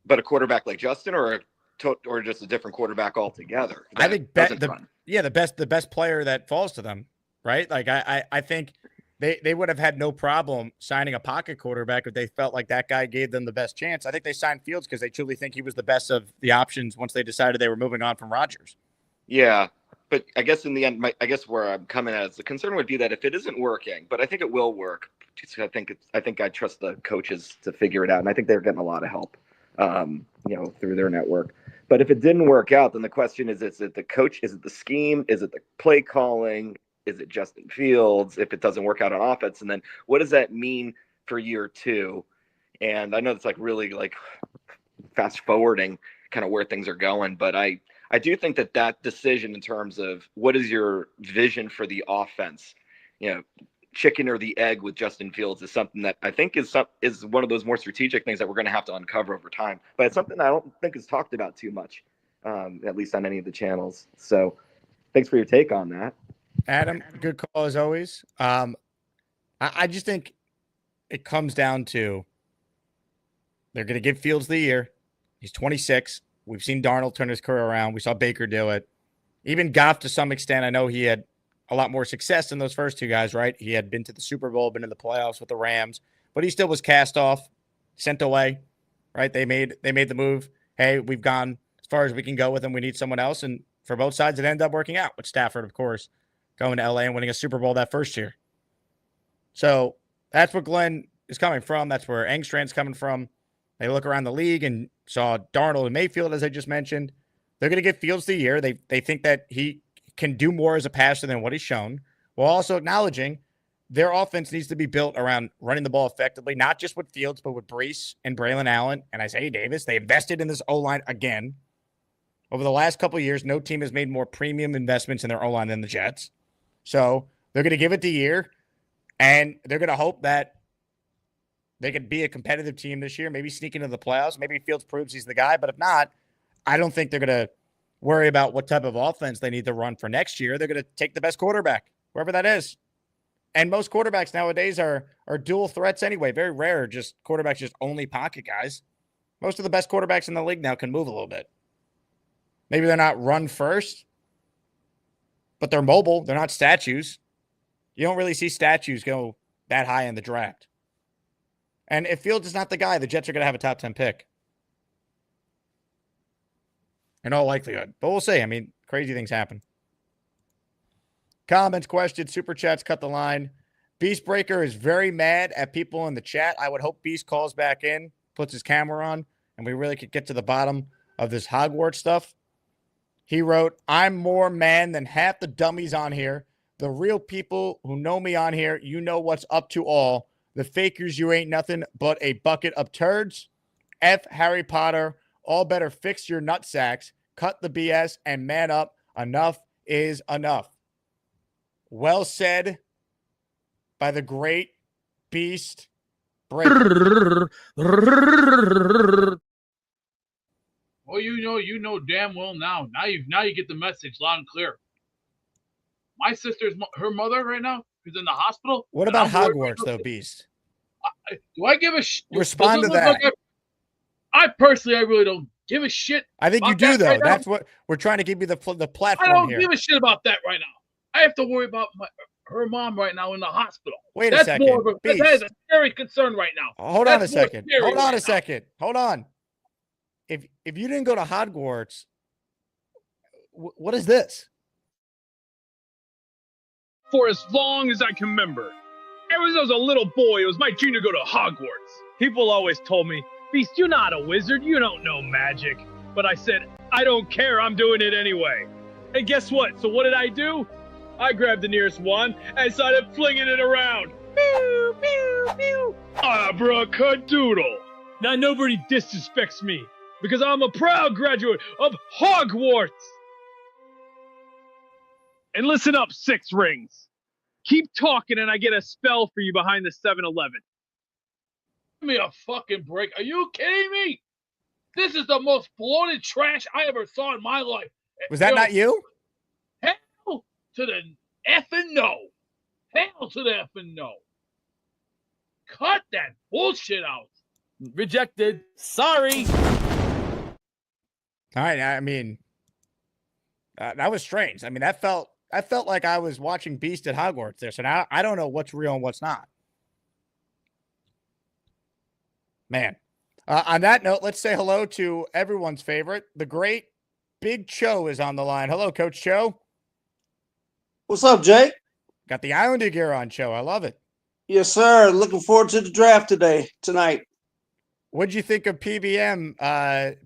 But a quarterback like Justin, or just a different quarterback altogether? I think the best player that falls to them, right? Like I think they would have had no problem signing a pocket quarterback if they felt like that guy gave them the best chance. I think they signed Fields because they truly think he was the best of the options once they decided they were moving on from Rodgers. Yeah, but I guess in the end, I guess where I'm coming at is the concern would be that if it isn't working, but I think it will work. I think I trust the coaches to figure it out, and I think they're getting a lot of help, through their network. But if it didn't work out, then the question is it the coach? Is it the scheme? Is it the play calling? Is it Justin Fields? If it doesn't work out on offense, and then what does that mean for year 2? And I know it's like really like fast forwarding kind of where things are going, but I do think that decision in terms of what is your vision for the offense, chicken or the egg with Justin Fields is something that I think is one of those more strategic things that we're going to have to uncover over time. But it's something I don't think is talked about too much, at least on any of the channels. So thanks for your take on that. Adam, good call as always. I just think it comes down to they're going to give Fields the year. He's 26. We've seen Darnold turn his career around. We saw Baker do it. Even Goff to some extent. I know he had a lot more success than those first two guys, right? He had been to the Super Bowl, been in the playoffs with the Rams, but he still was cast off, sent away, right? They made the move. Hey, we've gone as far as we can go with him. We need someone else. And for both sides, it ended up working out with Stafford, of course, going to LA and winning a Super Bowl that first year. So that's what Glenn is coming from. That's where Engstrand's coming from. They look around the league and saw Darnold and Mayfield, as I just mentioned. They're going to give Fields the year. They think that he can do more as a passer than what he's shown, while also acknowledging their offense needs to be built around running the ball effectively, not just with Fields, but with Breece and Braylon Allen and Isaiah Davis. They invested in this O-line again. Over the last couple of years, no team has made more premium investments in their O-line than the Jets. So they're going to give it the year, and they're going to hope that they could be a competitive team this year, maybe sneak into the playoffs. Maybe Fields proves he's the guy, but if not, I don't think they're going to worry about what type of offense they need to run for next year. They're going to take the best quarterback, whoever that is. And most quarterbacks nowadays are dual threats anyway. Very rare just quarterbacks just only pocket guys. Most of the best quarterbacks in the league now can move a little bit. Maybe they're not run first, but they're mobile. They're not statues. You don't really see statues go that high in the draft. And if Fields is not the guy, the Jets are going to have a top 10 pick. In all likelihood. But we'll see. I mean, crazy things happen. Comments, questions, super chats, cut the line. Beastbreaker is very mad at people in the chat. I would hope Beast calls back in, puts his camera on, and we really could get to the bottom of this Hogwarts stuff. He wrote, I'm more man than half the dummies on here. The real people who know me on here, you know what's up to all. The fakers, you ain't nothing but a bucket of turds. F Harry Potter. All better fix your nutsacks, cut the BS, and man up. Enough is enough. Well said by the great Beast Breaker. Well, you know damn well now. Now you get the message loud and clear. My sister's her mother right now is in the hospital. What about Hogwarts, though, Beast? Do I give a shit? Respond to that. I personally, I really don't give a shit. I think you do, though. Right. That's what we're trying to give you the platform here. I don't give a shit about that right now. I have to worry about her mom right now in the hospital. Wait a second. That is a scary concern right now. Hold on a second. Hold on a second. Hold on. If you didn't go to Hogwarts, what is this? For as long as I can remember, ever since I was a little boy, it was my dream to go to Hogwarts. People always told me, Beast, you're not a wizard. You don't know magic. But I said, I don't care. I'm doing it anyway. And guess what? So what did I do? I grabbed the nearest wand and started flinging it around. Pew, pew, pew. Abracadoodle. Now nobody disrespects me because I'm a proud graduate of Hogwarts. And listen up, Six Rings. Keep talking and I get a spell for you behind the 7-Eleven. Give me a fucking break. Are you kidding me? This is the most bloated trash I ever saw in my life. Was that not you? Hell to the effing no. Hell to the effing no. Cut that bullshit out. Rejected. Sorry. All right. I mean, that was strange. I mean, that felt like I was watching Beast at Hogwarts there. So now I don't know what's real and what's not. Man. On that note, let's say hello to everyone's favorite. The great Big Cho is on the line. Hello, Coach Cho. What's up, Jake? Got the Islander gear on, Cho. I love it. Yes, sir. Looking forward to the draft tonight. What'd you think of PBM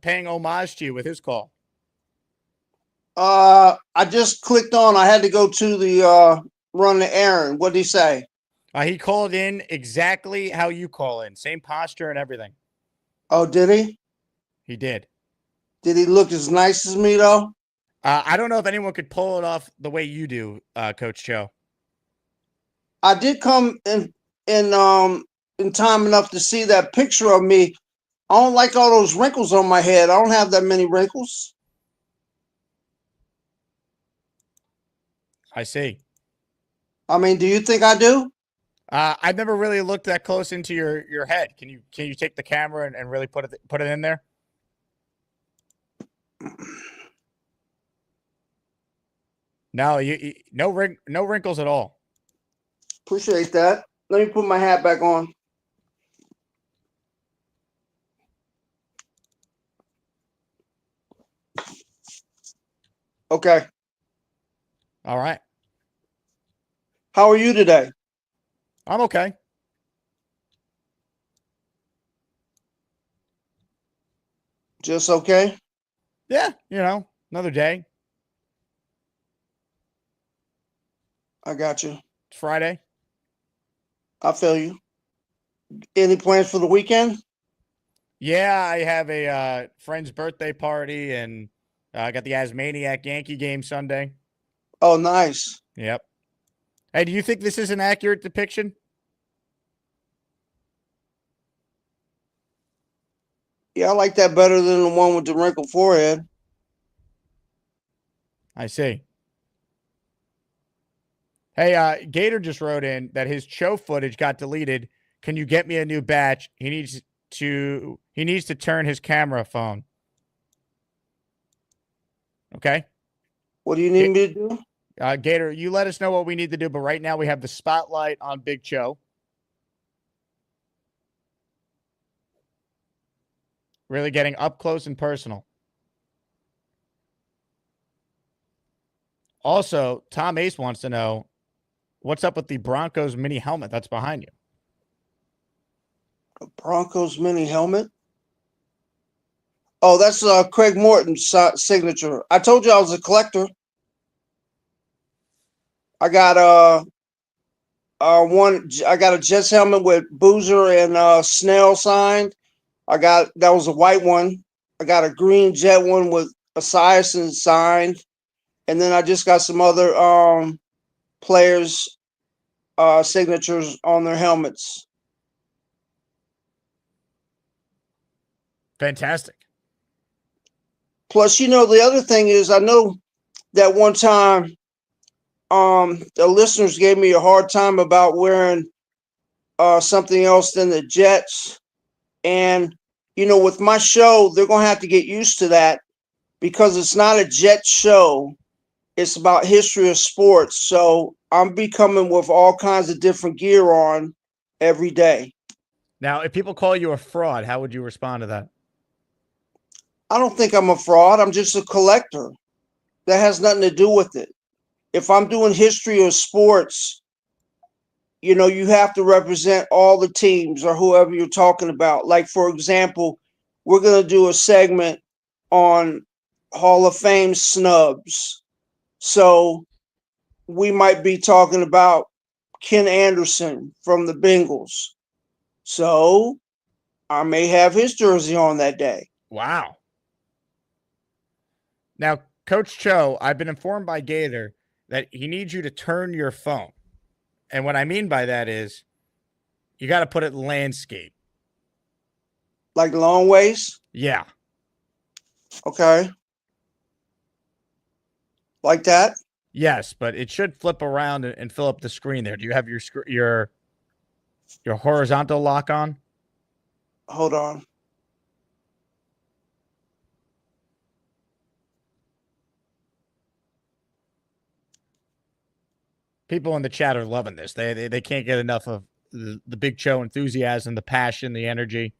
paying homage to you with his call? I just clicked on. I had to go to the run the errand. What did he say? He called in exactly how you call in. Same posture and everything. Oh, did he? He did. Did he look as nice as me, though? I don't know if anyone could pull it off the way you do, Coach Cho. I did come in time enough to see that picture of me. I don't like all those wrinkles on my head. I don't have that many wrinkles. I see. I mean, do you think I do? I've never really looked that close into your head. Can you take the camera and really put it in there? No, no wrinkles at all. Appreciate that. Let me put my hat back on. Okay. All right. How are you today? I'm okay. Just okay? Yeah, another day. I got you. It's Friday. I feel you. Any plans for the weekend? Yeah, I have a friend's birthday party, and I got the Asmaniac Yankee game Sunday. Oh, nice. Yep. Hey, do you think this is an accurate depiction? Yeah, I like that better than the one with the wrinkled forehead. I see. Hey, Gator just wrote in that his Cho footage got deleted. Can you get me a new batch? He needs to turn his camera phone. Okay. What do you need me to do? Gator, you let us know what we need to do, but right now we have the spotlight on Big Cho. Really getting up close and personal. Also, Tom Ace wants to know, what's up with the Broncos mini helmet that's behind you? A Broncos mini helmet? Oh, that's Craig Morton's signature. I told you I was a collector. I got I got a Jets helmet with Boozer and Snell signed. That was a white one. I got a green Jet one with Esiason signed. And then I just got some other players' signatures on their helmets. Fantastic. Plus, the other thing is, I know that one time the listeners gave me a hard time about wearing something else than the Jets. And, with my show, they're going to have to get used to that because it's not a Jets show. It's about history of sports. So I'm be coming with all kinds of different gear on every day. Now, if people call you a fraud, how would you respond to that? I don't think I'm a fraud. I'm just a collector. That has nothing to do with it. If I'm doing history of sports, you have to represent all the teams or whoever you're talking about. Like, for example, we're going to do a segment on Hall of Fame snubs. So we might be talking about Ken Anderson from the Bengals. So I may have his jersey on that day. Wow. Now, Coach Cho, I've been informed by Gator that he needs you to turn your phone. And what I mean by that is you got to put it landscape. Like long ways? Yeah. Okay. Like that? Yes, but it should flip around and fill up the screen there. Do you have your horizontal lock on? Hold on. People in the chat are loving this. They can't get enough of the Big Cho enthusiasm, the passion, the energy.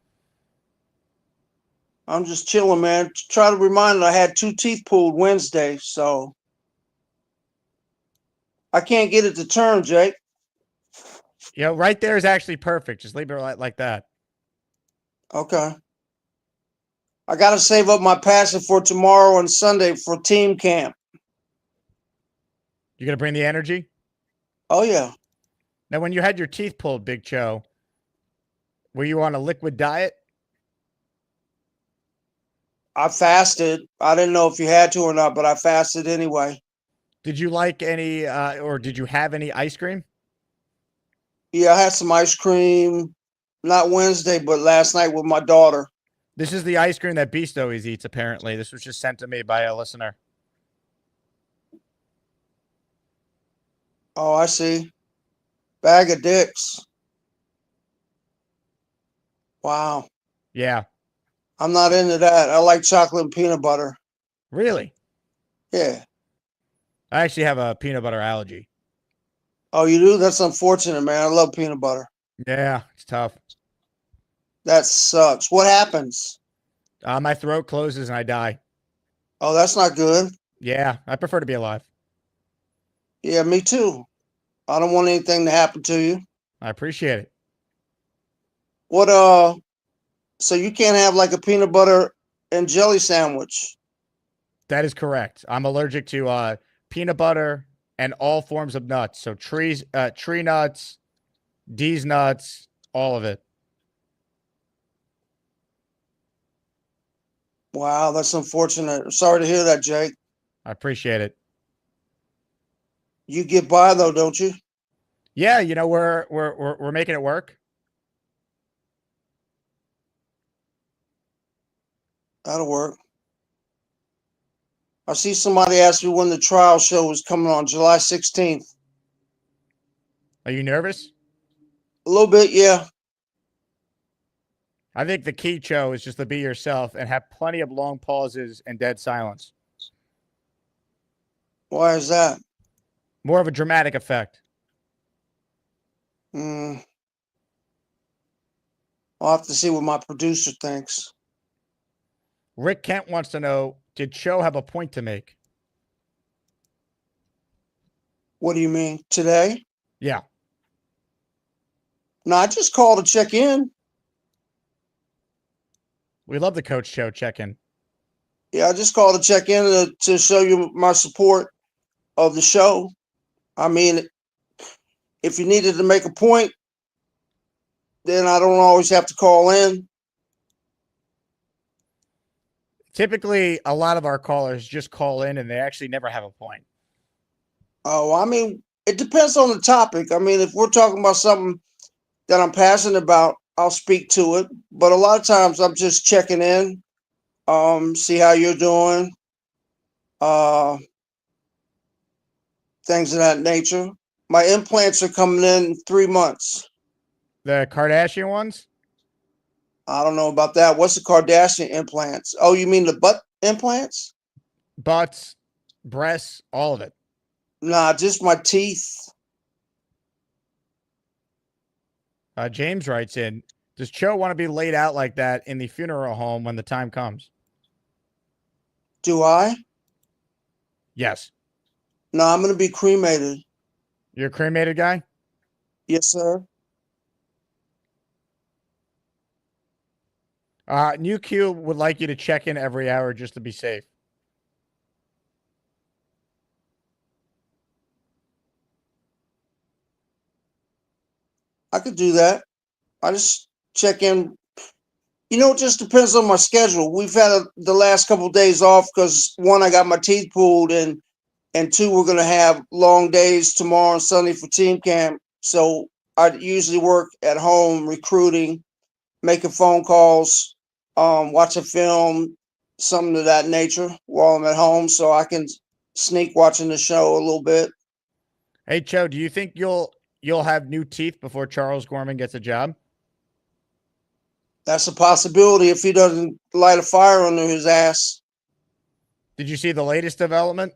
I'm just chilling, man. Try to remind I had 2 teeth pulled Wednesday, so I can't get it to turn, Jake. You know, right there is actually perfect. Just leave it like that. Okay. I got to save up my passion for tomorrow and Sunday for team camp. You gonna bring the energy? Oh, yeah. Now, when you had your teeth pulled, Big Cho, were you on a liquid diet? I fasted. I didn't know if you had to or not, but I fasted anyway. Did you like any, or did you have any ice cream? Yeah, I had some ice cream, not Wednesday, but last night with my daughter. This is the ice cream that Beast always eats, apparently. This was just sent to me by a listener. Oh, I see. Bag of dicks. Wow. Yeah. I'm not into that. I like chocolate and peanut butter. Really? Yeah. I actually have a peanut butter allergy. Oh, you do? That's unfortunate, man. I love peanut butter. Yeah, it's tough. That sucks. What happens? My throat closes and I die. Oh, that's not good. Yeah, I prefer to be alive. Yeah, me too. I don't want anything to happen to you. I appreciate it. What, so you can't have like a peanut butter and jelly sandwich? That is correct. I'm allergic to peanut butter and all forms of nuts. So tree nuts, D's nuts, all of it. Wow, that's unfortunate. Sorry to hear that, Jake. I appreciate it. You get by though, don't you? Yeah, you know, we're making it work. That'll work. I see somebody asked me when the trial show was coming on, July 16th. Are you nervous? A little bit, yeah. I think the key, Cho, is just to be yourself and have plenty of long pauses and dead silence. Why is that? More of a dramatic effect. I'll have to see what my producer thinks. Rick Kent wants to know, did Cho have a point to make? What do you mean? Today? Yeah. No, I just called to check in. We love the Coach Cho check-in. Yeah, I just called to check in to show you my support of the show. I mean, if you needed to make a point, then I don't always have to call in. Typically, a lot of our callers just call in and they actually never have a point. Oh, I mean, it depends on the topic. I mean, if we're talking about something that I'm passionate about, I'll speak to it. But a lot of times I'm just checking in, see how you're doing, things of that nature. My implants are coming in 3 months. The Kardashian ones? I don't know about that. What's the Kardashian implants? Oh, you mean the butt implants? Butts, breasts, all of it. Nah, just my teeth. James writes in, does Cho want to be laid out like that in the funeral home when the time comes? Do I? Yes. No, I'm going to be cremated. You're a cremated guy? Yes, sir. New Q would like you to check in every hour just to be safe. I could do that. I just check in. You know, it just depends on my schedule. We've had the last couple of days off because one, I got my teeth pulled, and two, we're going to have long days tomorrow and Sunday for team camp. So I usually work at home recruiting, making phone calls, watching film, something of that nature while I'm at home, so I can sneak watching the show a little bit. Hey, Cho, do you think you'll have new teeth before Charles Gorman gets a job? That's a possibility if he doesn't light a fire under his ass. Did you see the latest development?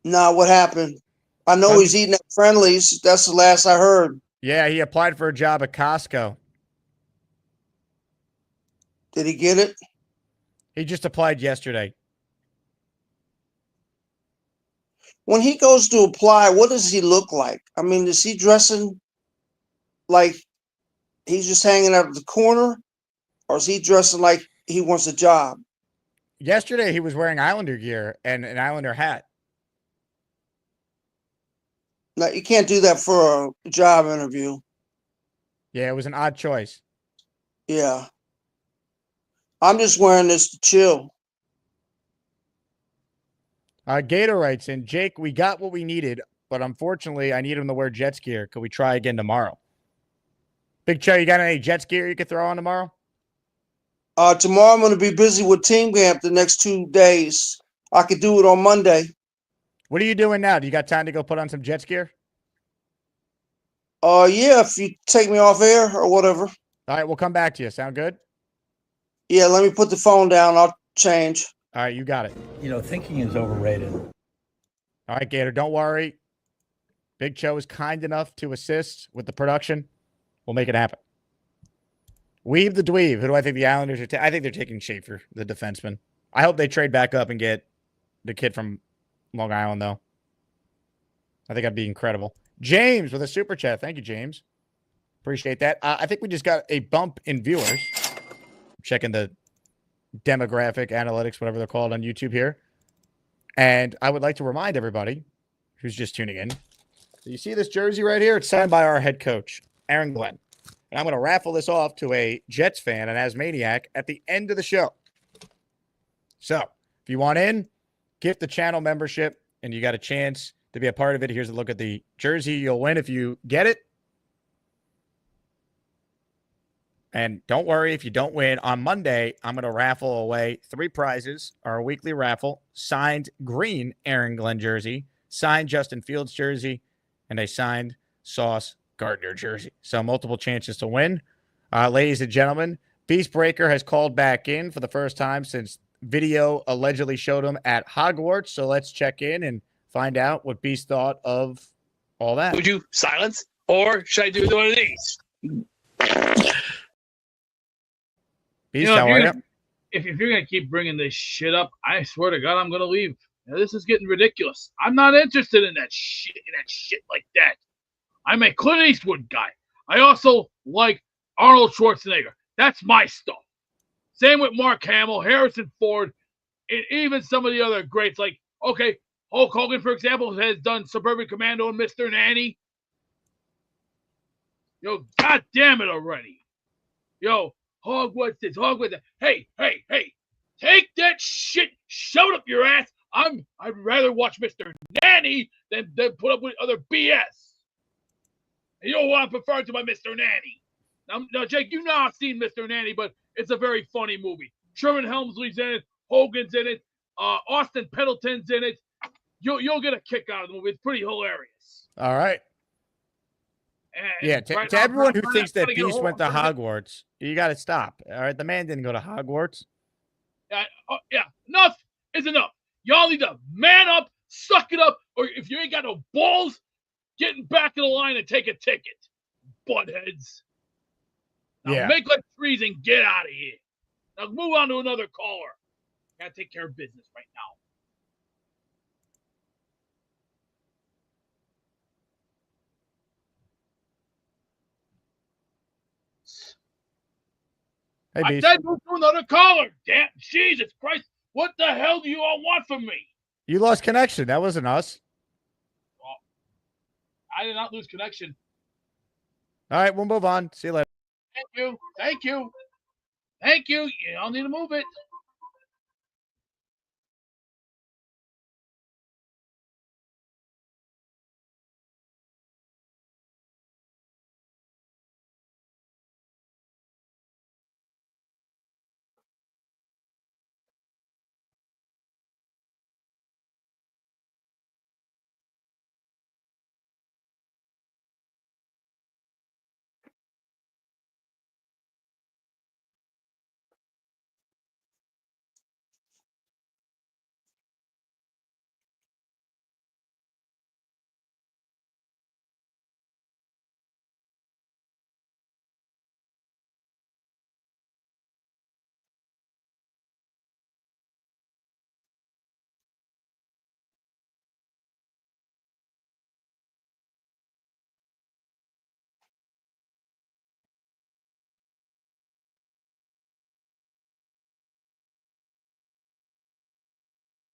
Nah, what happened? I know he's eating at Friendlies. That's the last I heard. Yeah, he applied for a job at Costco. Did he get it? He just applied yesterday. when he goes to apply, what does he look like? I mean, is he dressing like he's just hanging out at the corner, or is he dressing like he wants a job? Yesterday, he was wearing Islander gear and an Islander hat. Now, you can't do that for a job interview. Yeah, it was an odd choice. Yeah. I'm just wearing this to chill. Gator writes in, Jake, we got what we needed, but unfortunately, I need him to wear Jets gear. Could we try again tomorrow? Big Cho, you got any Jets gear you could throw on tomorrow? Tomorrow I'm going to be busy with team camp the next 2 days. I could do it on Monday. What are you doing now? Do you got time to go put on some Jets gear? Yeah, if you take me off air or whatever. All right, we'll come back to you. Sound good? Yeah, let me put the phone down. I'll change. All right, you got it. You know, thinking is overrated. All right, Gator, don't worry. Big Cho is kind enough to assist with the production. We'll make it happen. Weave the dweeb. Who do I think the Islanders are I think they're taking Schaefer, the defenseman. I hope they trade back up and get the kid from Long Island, though. I think that'd be incredible. James with a super chat. Thank you, James. Appreciate that. I think we just got a bump in viewers. Checking the demographic analytics, whatever they're called on YouTube here. And I would like to remind everybody who's just tuning in. So you see this jersey right here? It's signed by our head coach, Aaron Glenn. And I'm going to raffle this off to a Jets fan, an Asmaniac, at the end of the show. So if you want in, gift the channel membership, and you got a chance to be a part of it. Here's a look at the jersey you'll win if you get it. And don't worry if you don't win. On Monday, I'm going to raffle away 3 prizes, our weekly raffle, signed green Aaron Glenn jersey, signed Justin Fields jersey, and a signed Sauce Gardner jersey. So multiple chances to win. Ladies and gentlemen, Beast Breaker has called back in for the first time since video allegedly showed him at Hogwarts. So let's check in and find out what Beast thought of all that. Would you silence, or should I do one of these? Beast, how are you? If you're going to keep bringing this shit up, I swear to God, I'm going to leave. Now, this is getting ridiculous. I'm not interested in that shit like that. I'm a Clint Eastwood guy. I also like Arnold Schwarzenegger. That's my stuff. Same with Mark Hamill, Harrison Ford, and even some of the other greats. Like, okay, Hulk Hogan, for example, has done Suburban Commando and Mr. Nanny. Yo, God damn it already. Yo, Hogwarts this, Hogwarts that. Hey, take that shit, shove it up your ass. I'd rather watch Mr. Nanny than put up with other BS. And you know what I prefer to my Mr. Nanny. Now, Jake, you know I've seen Mr. Nanny, but it's a very funny movie. Sherman Helmsley's in it, Hogan's in it, Austin Pendleton's in it. You'll get a kick out of the movie. It's pretty hilarious. All right. And yeah, to everyone who thinks that Beast went to Hogwarts, you got to stop. All right, the man didn't go to Hogwarts. Yeah, enough is enough. Y'all need to man up, suck it up, or if you ain't got no balls, get in back of the line and take a ticket, buttheads. Now make like trees and get out of here. Now move on to another caller. Gotta take care of business right now. Hey, I said move to another caller. Damn, Jesus Christ. What the hell do you all want from me? You lost connection. That wasn't us. Well, I did not lose connection. All right, we'll move on. See you later. Thank you. You all need to move it.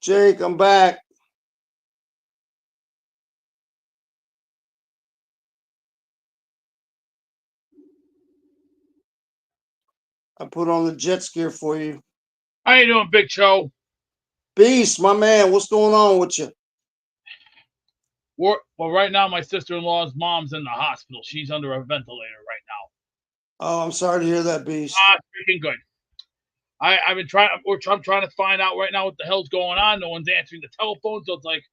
Jake, I'm back. I put on the Jets gear for you. How you doing, Big Show? Beast, my man, what's going on with you? Well, right now, my sister-in-law's mom's in the hospital. She's under a ventilator right now. Oh, I'm sorry to hear that, Beast. Freaking good. I've been trying. I'm trying to find out right now what the hell's going on. No one's answering the telephone, so it's like.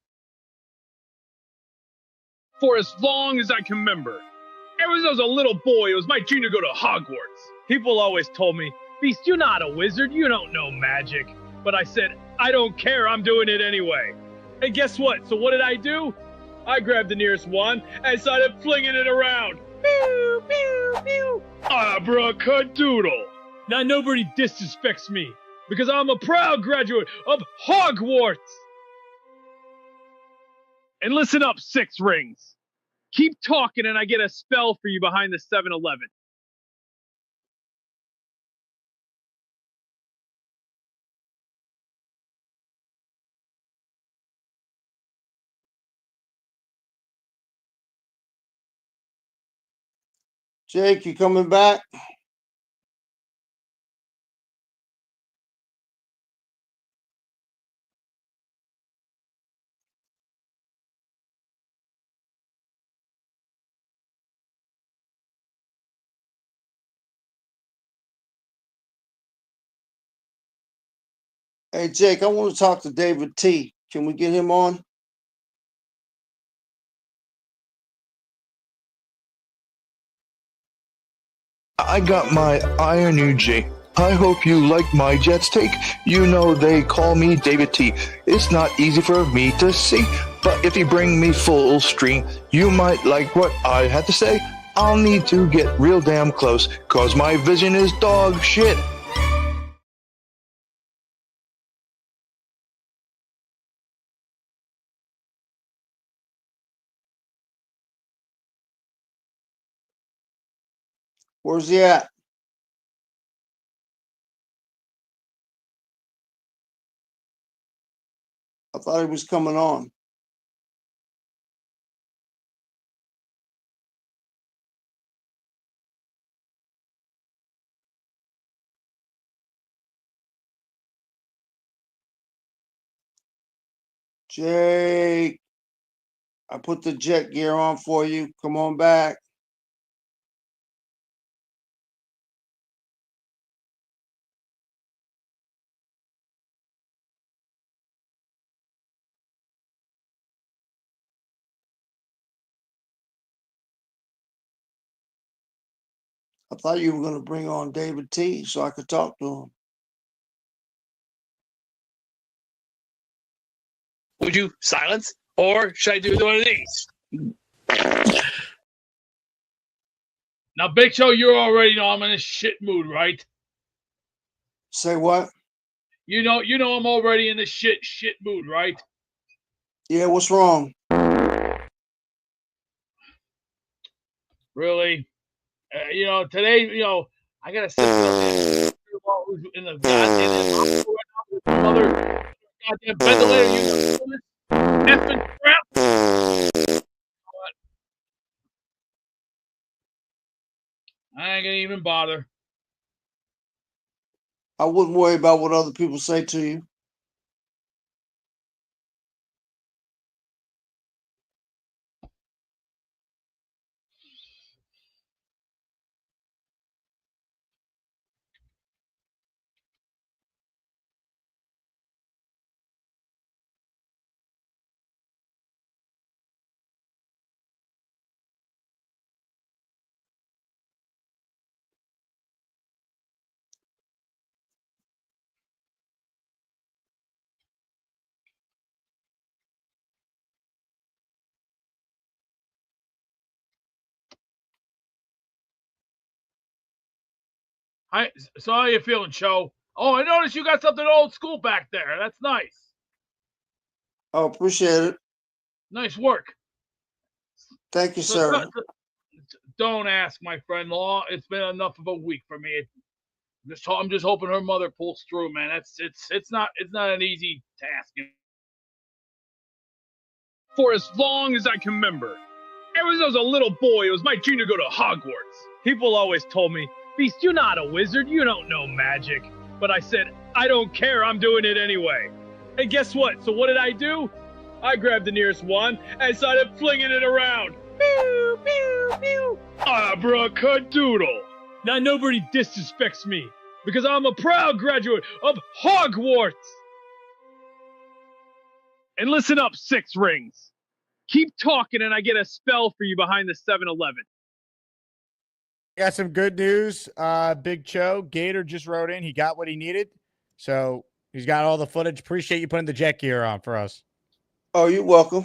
For as long as I can remember, ever since I was a little boy, it was my dream to go to Hogwarts. People always told me, Beast, you're not a wizard. You don't know magic. But I said, I don't care. I'm doing it anyway. And guess what? So what did I do? I grabbed the nearest wand and started flinging it around. Pew, pew, pew. Abracadadoodle. Now nobody disrespects me because I'm a proud graduate of Hogwarts. And listen up, Six Rings. Keep talking and I get a spell for you behind the 7-Eleven. Jake, you coming back? Hey, Jake, I want to talk to David T. Can we get him on? I got my Iron UJ. I hope you like my Jets take. You know they call me David T. It's not easy for me to see, but if you bring me full stream, you might like what I had to say. I'll need to get real damn close, cause my vision is dog shit. Where's he at? I thought he was coming on. Jake, I put the jet gear on for you. Come on back. I thought you were going to bring on David T. so I could talk to him. Would you silence, or should I do one of these? Now, Big Show, you already know I'm in a shit mood, right? Say what? You know I'm already in the shit mood, right? Yeah, what's wrong? Really? Today, I gotta sit in the goddamn mother goddamn ventilator. Effing crap. I ain't gonna even bother. I wouldn't worry about what other people say to you. So how you feeling, Cho? Oh, I noticed you got something old school back there. That's nice. Oh, appreciate it. Nice work. Thank you, sir. Don't ask, my friend-in-law. It's been enough of a week for me. I'm just hoping her mother pulls through, man. It's not an easy task. for as long as I can remember. Ever since I was a little boy, it was my dream to go to Hogwarts. People always told me, Beast, you're not a wizard, you don't know magic. But I said, I don't care, I'm doing it anyway. And guess what? So what did I do? I grabbed the nearest wand and started flinging it around. Pew, pew, pew. Abracadadoodle. Now nobody disrespects me because I'm a proud graduate of Hogwarts. And listen up, Six Rings. Keep talking and I get a spell for you behind the 7-Eleven. Got some good news. Big Cho, Gator just wrote in. He got what he needed. So he's got all the footage. Appreciate you putting the jet gear on for us. Oh, you're welcome.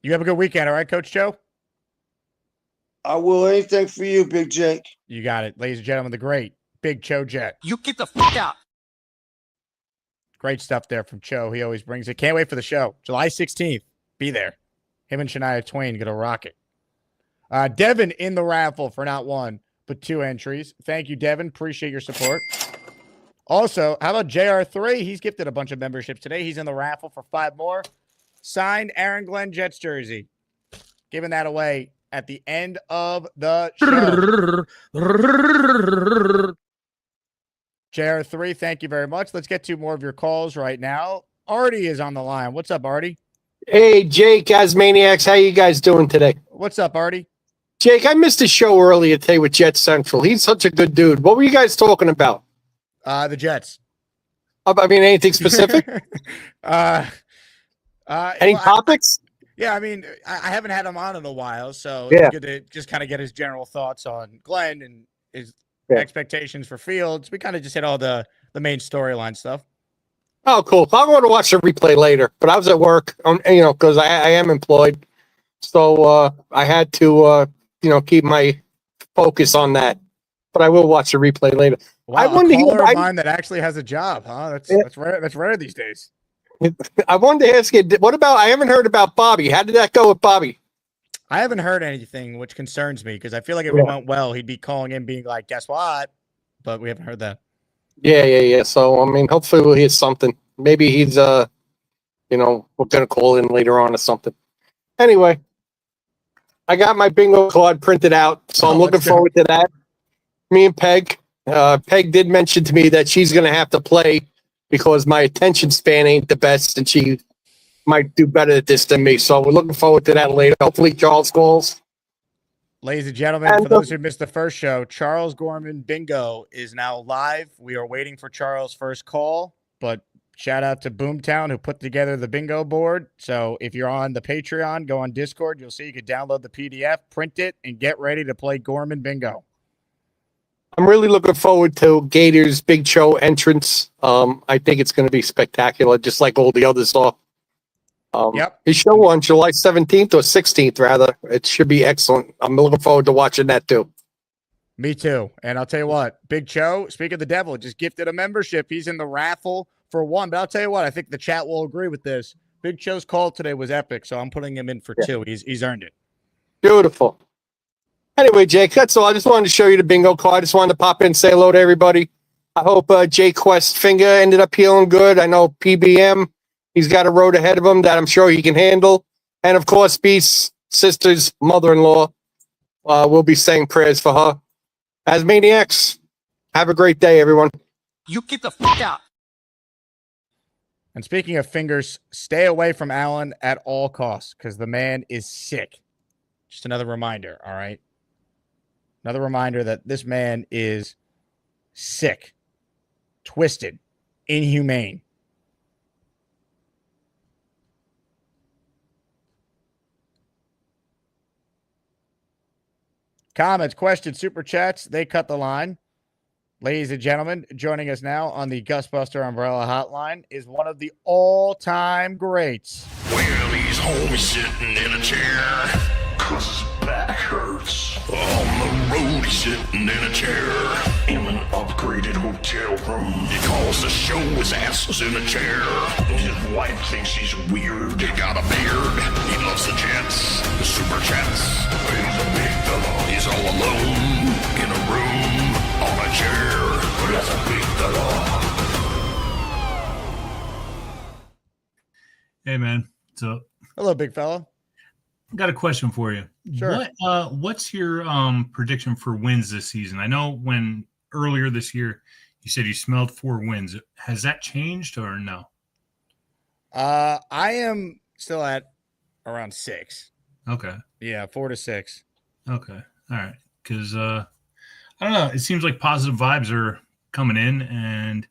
You have a good weekend, all right, Coach Cho? I will anything for you, Big Jake. You got it. Ladies and gentlemen, the great Big Cho Jet. You get the fuck out. Great stuff there from Cho. He always brings it. Can't wait for the show. July 16th. Be there. Him and Shania Twain going to rock it. Devin in the raffle for not one, but 2 entries. Thank you, Devin. Appreciate your support. Also, how about JR3? He's gifted a bunch of memberships today. He's in the raffle for 5 more. Signed Aaron Glenn Jets jersey. Giving that away at the end of the show. JR3, thank you very much. Let's get to more of your calls right now. Artie is on the line. What's up, Artie? Hey, Jake, Asmaniacs, how you guys doing today? What's up, Artie? Jake, I missed a show earlier today with Jet Central. He's such a good dude. What were you guys talking about? The Jets. I mean, anything specific? Any topics? Yeah, I mean, I haven't had him on in a while, so Yeah. it's good to just kind of get his general thoughts on Glenn and his expectations for Fields. We kind of just hit all the main storyline stuff. Oh, cool. I'm going to watch the replay later, but I was at work, because I am employed. So I had to, keep my focus on that. But I will watch the replay later. Wow, I wanted a caller to of hear, mine that actually has a job, huh? That's rare. That's rare these days. I wanted to ask you, what about, I haven't heard about Bobby. How did that go with Bobby? I haven't heard anything, which concerns me because I feel like if it went well, he'd be calling in being like, guess what? But we haven't heard that. Yeah. So, I mean, hopefully we'll hear something. Maybe he's, we're going to call in later on or something. Anyway, I got my bingo card printed out, so I'm looking forward to that. Me and Peg. Peg did mention to me that she's going to have to play because my attention span ain't the best, and she might do better at this than me. So we're looking forward to that later. Hopefully Charles calls. Ladies and gentlemen, for those who missed the first show, Charles Gorman Bingo is now live. We are waiting for Charles' first call, but shout out to Boomtown who put together the bingo board. So if you're on the Patreon, go on Discord. You'll see you can download the PDF, print it, and get ready to play Gorman Bingo. I'm really looking forward to Gator's Big Show entrance. I think it's going to be spectacular, just like all the others are. His show on July 17th or 16th, rather. It should be excellent. I'm looking forward to watching that, too. Me too. And I'll tell you what, Big Cho, speak of the devil, just gifted a membership. He's in the raffle for 1. But I'll tell you what, I think the chat will agree with this. Big Cho's call today was epic, so I'm putting him in for 2. He's earned it. Beautiful. Anyway, Jake, that's all. I just wanted to show you the bingo card. I just wanted to pop in and say hello to everybody. I hope Jay Quest's finger ended up healing good. I know PBM, he's got a road ahead of him that I'm sure he can handle. And, of course, Beast's sister's mother-in-law. We'll be saying prayers for her. As Maniacs, have a great day, everyone. You get the fuck out. And speaking of fingers, stay away from Allen at all costs because the man is sick. Just another reminder, all right? Another reminder that this man is sick, twisted, inhumane. Comments, questions, super chats, they cut the line. Ladies and gentlemen, joining us now on the Gusbuster Umbrella Hotline is one of the all-time greats. Well, he's home sitting in a chair, 'cause his back hurts. On the road, he's sitting in a chair, in an upgraded hotel room. Because the show his ass is in a chair. His wife thinks he's weird. He got a beard. He loves the Jets, the super chats. He's a big fella. He's all alone in a room on a chair. That's a big fella. Hey, man. So, hello, big fella. Got a question for you. Sure. What's your prediction for wins this season? I know when earlier this year you said you smelled 4 wins. Has that changed or no? I am still at around 6. Okay. Yeah, 4 to 6. Okay. All right. Because I don't know. It seems like positive vibes are coming in, and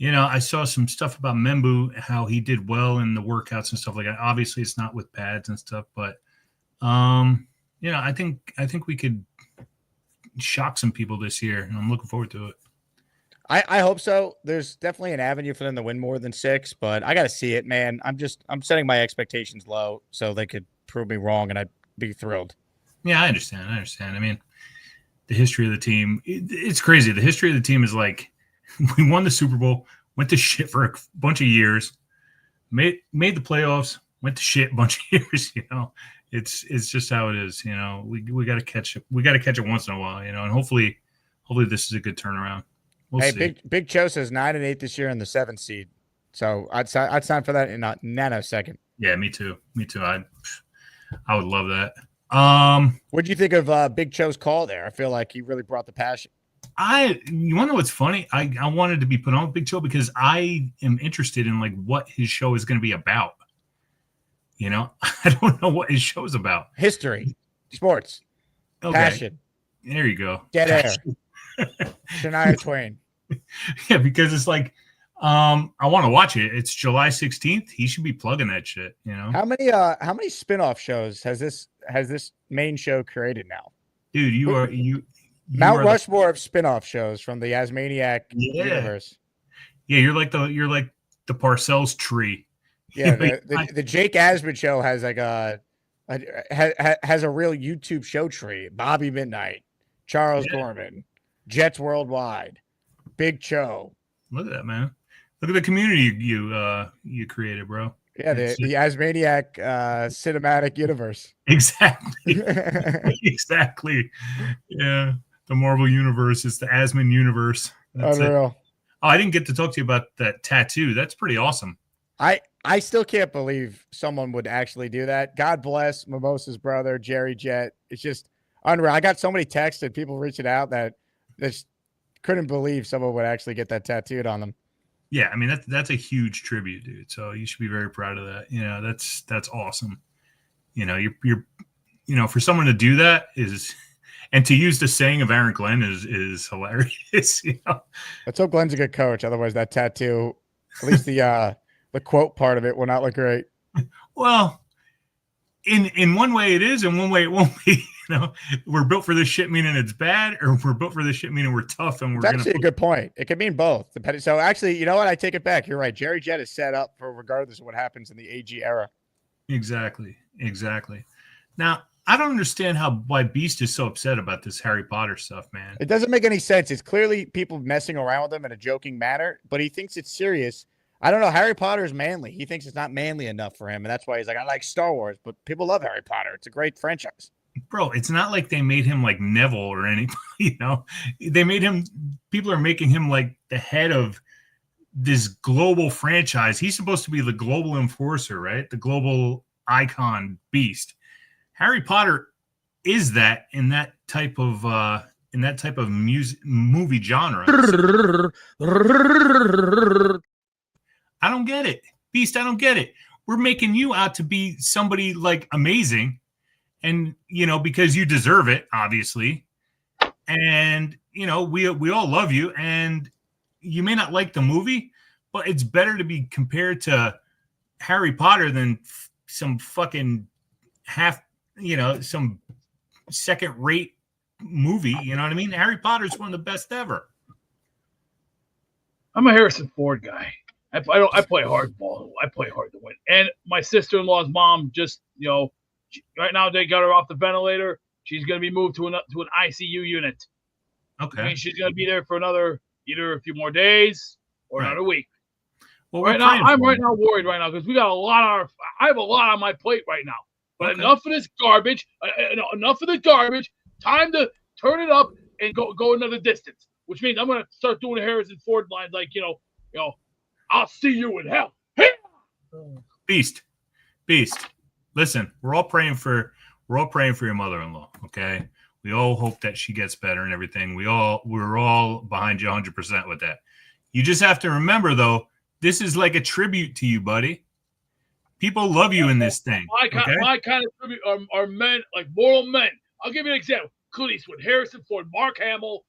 I saw some stuff about Membu, how he did well in the workouts and stuff like that. Obviously, it's not with pads and stuff, but I think we could shock some people this year, and I'm looking forward to it. I hope so. There's definitely an avenue for them to win more than 6, but I got to see it, man. I'm setting my expectations low so they could prove me wrong, and I'd be thrilled. Yeah, I understand. I mean, the history of the team, it's crazy. The history of the team is like, we won the Super Bowl, went to shit for a bunch of years, made the playoffs, went to shit a bunch of years. It's just how it is. We got to catch it. We got to catch it once in a while. And hopefully this is a good turnaround. We'll see. Big Cho says 9-8 this year in the 7th seed, so I'd sign for that in a nanosecond. Yeah, me too. I would love that. What do you think of Big Cho's call there? I feel like he really brought the passion. You want to know what's funny? I wanted to be put on with Big Cho because I am interested in like what his show is going to be about. I don't know what his show is about. History, sports, passion. There you go. Dead air. Shania Twain. Yeah, because it's like, I want to watch it. It's July 16th. He should be plugging that shit. How many spin-off shows has this main show created now? Dude, you Mount Rushmore of spin-off shows from the Asmaniac universe. Yeah, you're like the Parcells tree. Yeah, the Jake Asman show has like has a real YouTube show tree. Bobby Midnight, Charles Gorman, Jets Worldwide, Big Cho. Look at that, man. Look at the community you created, bro. Yeah, the Asmaniac cinematic universe. Exactly. Exactly. Yeah. The Marvel universe. It's the Asman universe. That's unreal. It. Oh, I didn't get to talk to you about that tattoo. That's pretty awesome. I still can't believe someone would actually do that. God bless Mimosa's brother, Jerry Jett. It's just unreal. I got so many texts and people reaching out that just couldn't believe someone would actually get that tattooed on them. Yeah, I mean that's a huge tribute, dude. So you should be very proud of that. That's awesome. You're for someone to do that and to use the saying of Aaron Glenn is hilarious. Let's hope Glenn's a good coach. Otherwise, that tattoo, at least the quote part of it, will not look great. Well, in one way it is, in one way it won't be. We're built for this shit meaning it's bad, or we're built for this shit meaning we're tough and we're That's actually a good point. It could mean both. So actually, you know what? I take it back. You're right. Jerry Jett is set up for regardless of what happens in the AG era. Exactly. Now, I don't understand why Beast is so upset about this Harry Potter stuff, man. It doesn't make any sense. It's clearly people messing around with him in a joking manner, but he thinks it's serious. I don't know. Harry Potter is manly. He thinks it's not manly enough for him, and that's why he's like, I like Star Wars, but people love Harry Potter. It's a great franchise. Bro, it's not like they made him like Neville or anybody, They made him, people are making him like the head of this global franchise. He's supposed to be the global enforcer, right? The global icon Beast. Harry Potter is that in that type of movie genre. I don't get it. Beast, I don't get it. We're making you out to be somebody like amazing. And, because you deserve it, obviously. And, we all love you. And you may not like the movie, but it's better to be compared to Harry Potter than some fucking some second-rate movie. You know what I mean? Harry Potter's one of the best ever. I'm a Harrison Ford guy. I play hardball. I play hard to win. And my sister-in-law's mom just, right now they got her off the ventilator. She's going to be moved to an ICU unit. Okay. I mean, she's going to be there for either a few more days or another week. Well, I'm right now worried right now because we got I have a lot on my plate right now. But enough of this garbage. Enough of the garbage. Time to turn it up and go another distance. Which means I'm going to start doing the Harrison Ford lines like, I'll see you in hell. Beast, Beast, listen, we're all praying for your mother-in-law, okay? We all hope that she gets better and everything. We're all behind you 100% with that. You just have to remember, though, this is like a tribute to you, buddy. People love you in this thing. My kind of tribute are men, like mortal men. I'll give you an example. Clint Eastwood, Harrison Ford, Mark Hamill,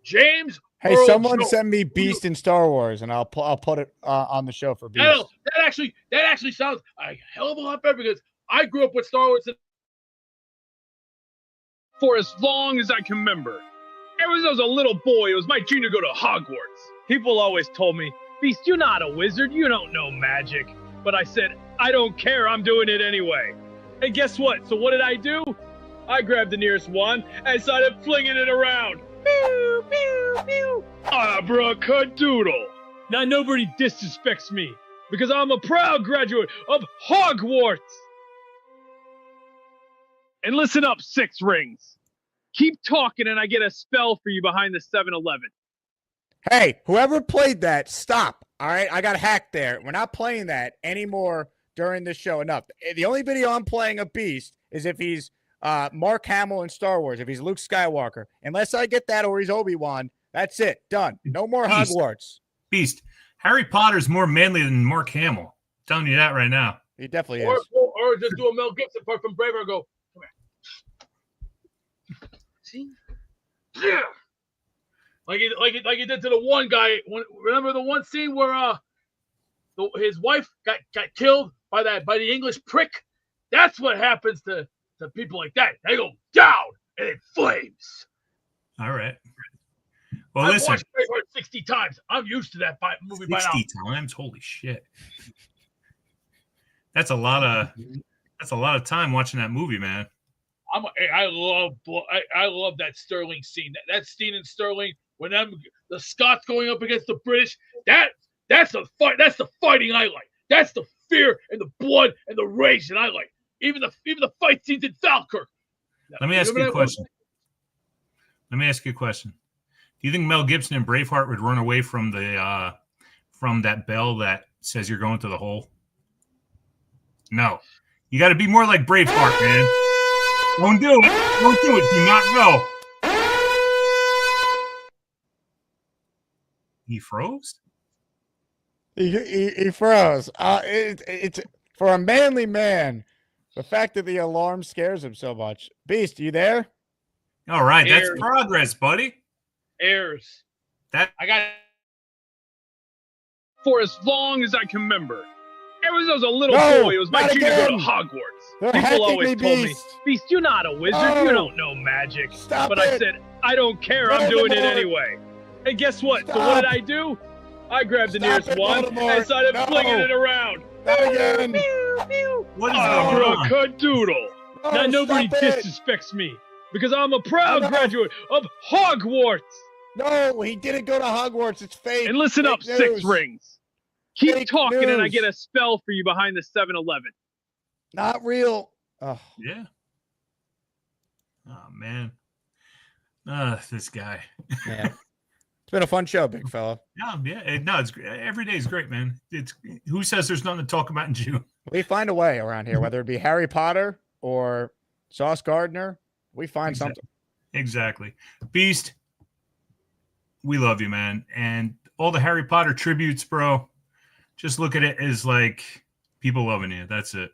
James. Hey, Earl someone Jones. send me Beast in Star Wars, and I'll put it on the show for Beast. That actually sounds a hell of a lot better because I grew up with Star Wars. For as long as I can remember. Ever since I was a little boy, it was my dream to go to Hogwarts. People always told me, Beast, you're not a wizard. You don't know magic. But I said, I don't care. I'm doing it anyway. And guess what? So what did I do? I grabbed the nearest one and started flinging it around. Pew, pew, pew. Abracadadoodle. Now nobody disrespects me because I'm a proud graduate of Hogwarts. And listen up, Six Rings. Keep talking and I get a spell for you behind the 7-Eleven. Hey, whoever played that, stop. All right, I got hacked there. We're not playing that anymore during this show. Enough. The only video I'm playing of Beast is if he's Mark Hamill in Star Wars, if he's Luke Skywalker. Unless I get that or he's Obi-Wan, that's it. Done. No more Beast. Hogwarts. Beast. Harry Potter's more manly than Mark Hamill. I'm telling you that right now. He definitely Or is. just do a Mel Gibson part from Braveheart and go, come here. See? Yeah. Like he did to the one guy. Remember the one scene where his wife got killed by the English prick? That's what happens to people like that. They go down and it flames. All right. Well, I've listen. watched Braveheart 60 times. I'm used to that movie by now. 60 times? Holy shit. That's a lot of time watching that movie, man. I love that Sterling scene. That scene in Sterling when the Scots going up against the British. That's the fight. That's the fighting I like. That's the fear and the blood and the rage that I like. Even the fight scenes in Falkirk. Let me ask you a question. Do you think Mel Gibson in Braveheart would run away from that bell that says you're going to the hole? No. You got to be more like Braveheart, man. Don't do it. Don't do it. Do not go. He froze? He froze. It's for a manly man. The fact that the alarm scares him so much. Beast, you there? All right, that's progress, buddy. Airs. I got for as long as I can remember. Ever since I was a little boy, it was my dream to go to Hogwarts. People always told me, Beast, you're not a wizard. You don't know magic. But I said, I don't care. I'm doing it anyway. And guess what? So what did I do? I grabbed the nearest one and started flinging it around. Again. What is going on? Abracadadoodle. Now nobody disrespects me because I'm a proud graduate of Hogwarts. No, he didn't go to Hogwarts. It's fake. And listen up, news. Six Rings. Keep Fake talking news. and I get a spell for you behind the 7-Eleven. Not real. Oh. Yeah. Oh, man. This guy. Yeah. It's been a fun show, big fella. Yeah. No, it's every day is great, man. It's who says there's nothing to talk about in June? We find a way around here, whether it be Harry Potter or Sauce Gardner. We find something. Exactly. Beast, we love you, man. And all the Harry Potter tributes, bro, just look at it as like people loving you. That's it.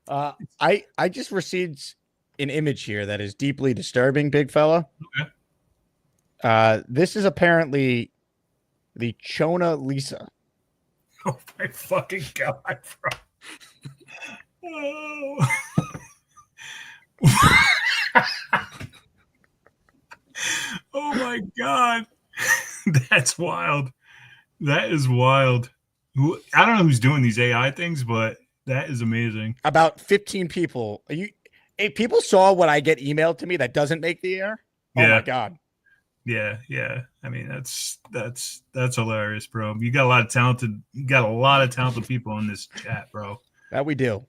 I just received an image here that is deeply disturbing, big fella. Okay. This is apparently the Chona Lisa. Oh my fucking god, bro. Oh. Oh my god. That's wild. That is wild. I don't know who's doing these AI things, but that is amazing. About 15 people. If people saw what I get emailed to me that doesn't make the air. Oh my god. Yeah. I mean, that's hilarious, bro. You got a lot of talented people in this chat, bro. That we do.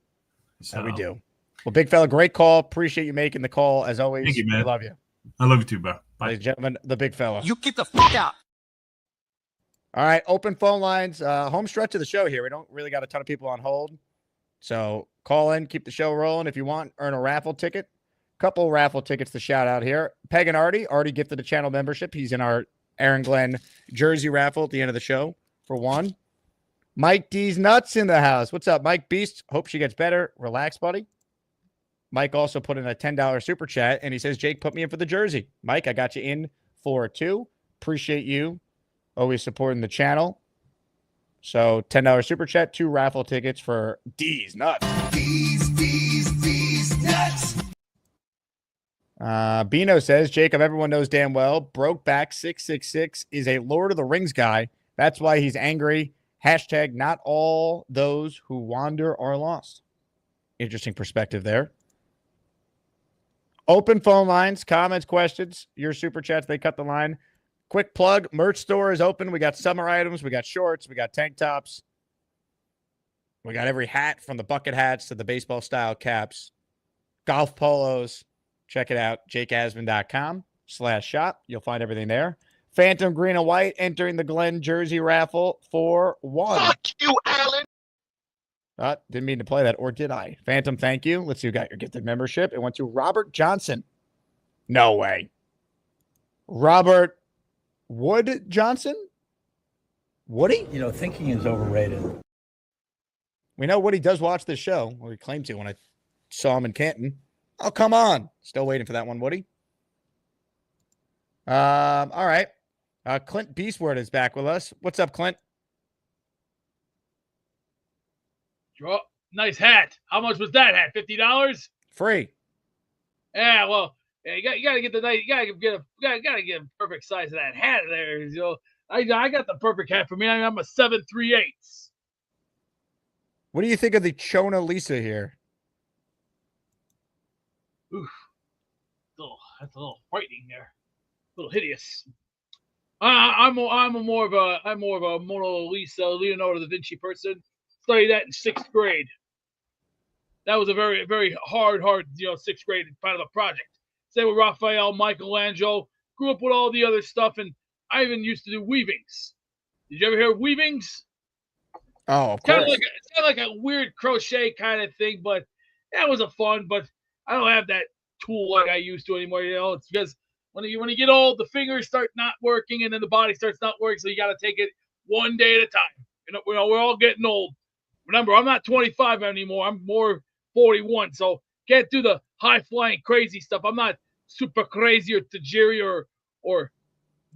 That we do. Well, big fella, great call. Appreciate you making the call as always. Thank you, man. We love you. I love you too, bro. Bye. Ladies and gentlemen, the big fella. You get the fuck out. All right, open phone lines. Home stretch of the show here. We don't really got a ton of people on hold. So call in, keep the show rolling. If you want, earn a raffle ticket. Couple raffle tickets to shout out here. Peg and Artie gifted a channel membership. He's in our Aaron Glenn jersey raffle at the end of the show for one. Mike D's Nuts in the house. What's up, Mike Beast? Hope she gets better. Relax, buddy. Mike also put in a $10 super chat, and he says, Jake, put me in for the jersey. Mike, I got you in for 2. Appreciate you always supporting the channel. So $10 super chat, 2 raffle tickets for D's Nuts. D's Nuts. Bino says, Jacob, everyone knows damn well, Brokeback 666 is a Lord of the Rings guy. That's why he's angry. Hashtag not all those who wander are lost. Interesting perspective there. Open phone lines, comments, questions, your super chats, they cut the line. Quick plug, merch store is open. We got summer items. We got shorts. We got tank tops. We got every hat from the bucket hats to the baseball style caps. Golf polos. Check it out, jakeasman.com/shop. You'll find everything there. Phantom green and white entering the Glenn jersey raffle for 1. Fuck you, Alan. Didn't mean to play that, or did I? Phantom, thank you. Let's see who got your gifted membership. It went to Robert Johnson. No way. Robert Wood Johnson? Woody? You know, thinking is overrated. We know Woody does watch this show, or he claimed to when I saw him in Canton. Oh, come on. Still waiting for that one, Woody. All right. Clint Beastword is back with us. What's up, Clint? Nice hat. How much was that hat? $50? Free. Yeah, well, yeah, you gotta get the nice. You gotta get a perfect size of that hat there. You know, I got the perfect hat for me. I'm a 7/3/8. What do you think of the Chona Lisa here? Oof, that's a little frightening there. A little hideous. I'm more of a Mona Lisa, Leonardo da Vinci person. Studied that in 6th grade. That was a very, very hard, 6th grade part of the project. Same with Raphael, Michelangelo. Grew up with all the other stuff, and I even used to do weavings. Did you ever hear of weavings? Oh, of course. It's kind of like a weird crochet kind of thing, but that was a fun. But I don't have that tool like I used to anymore. You know, it's because when you get old, the fingers start not working, and then the body starts not working. So you got to take it one day at a time. You know, we're all getting old. Remember, I'm not 25 anymore. I'm more 41. So can't do the high-flying crazy stuff. I'm not super crazy or Tajiri or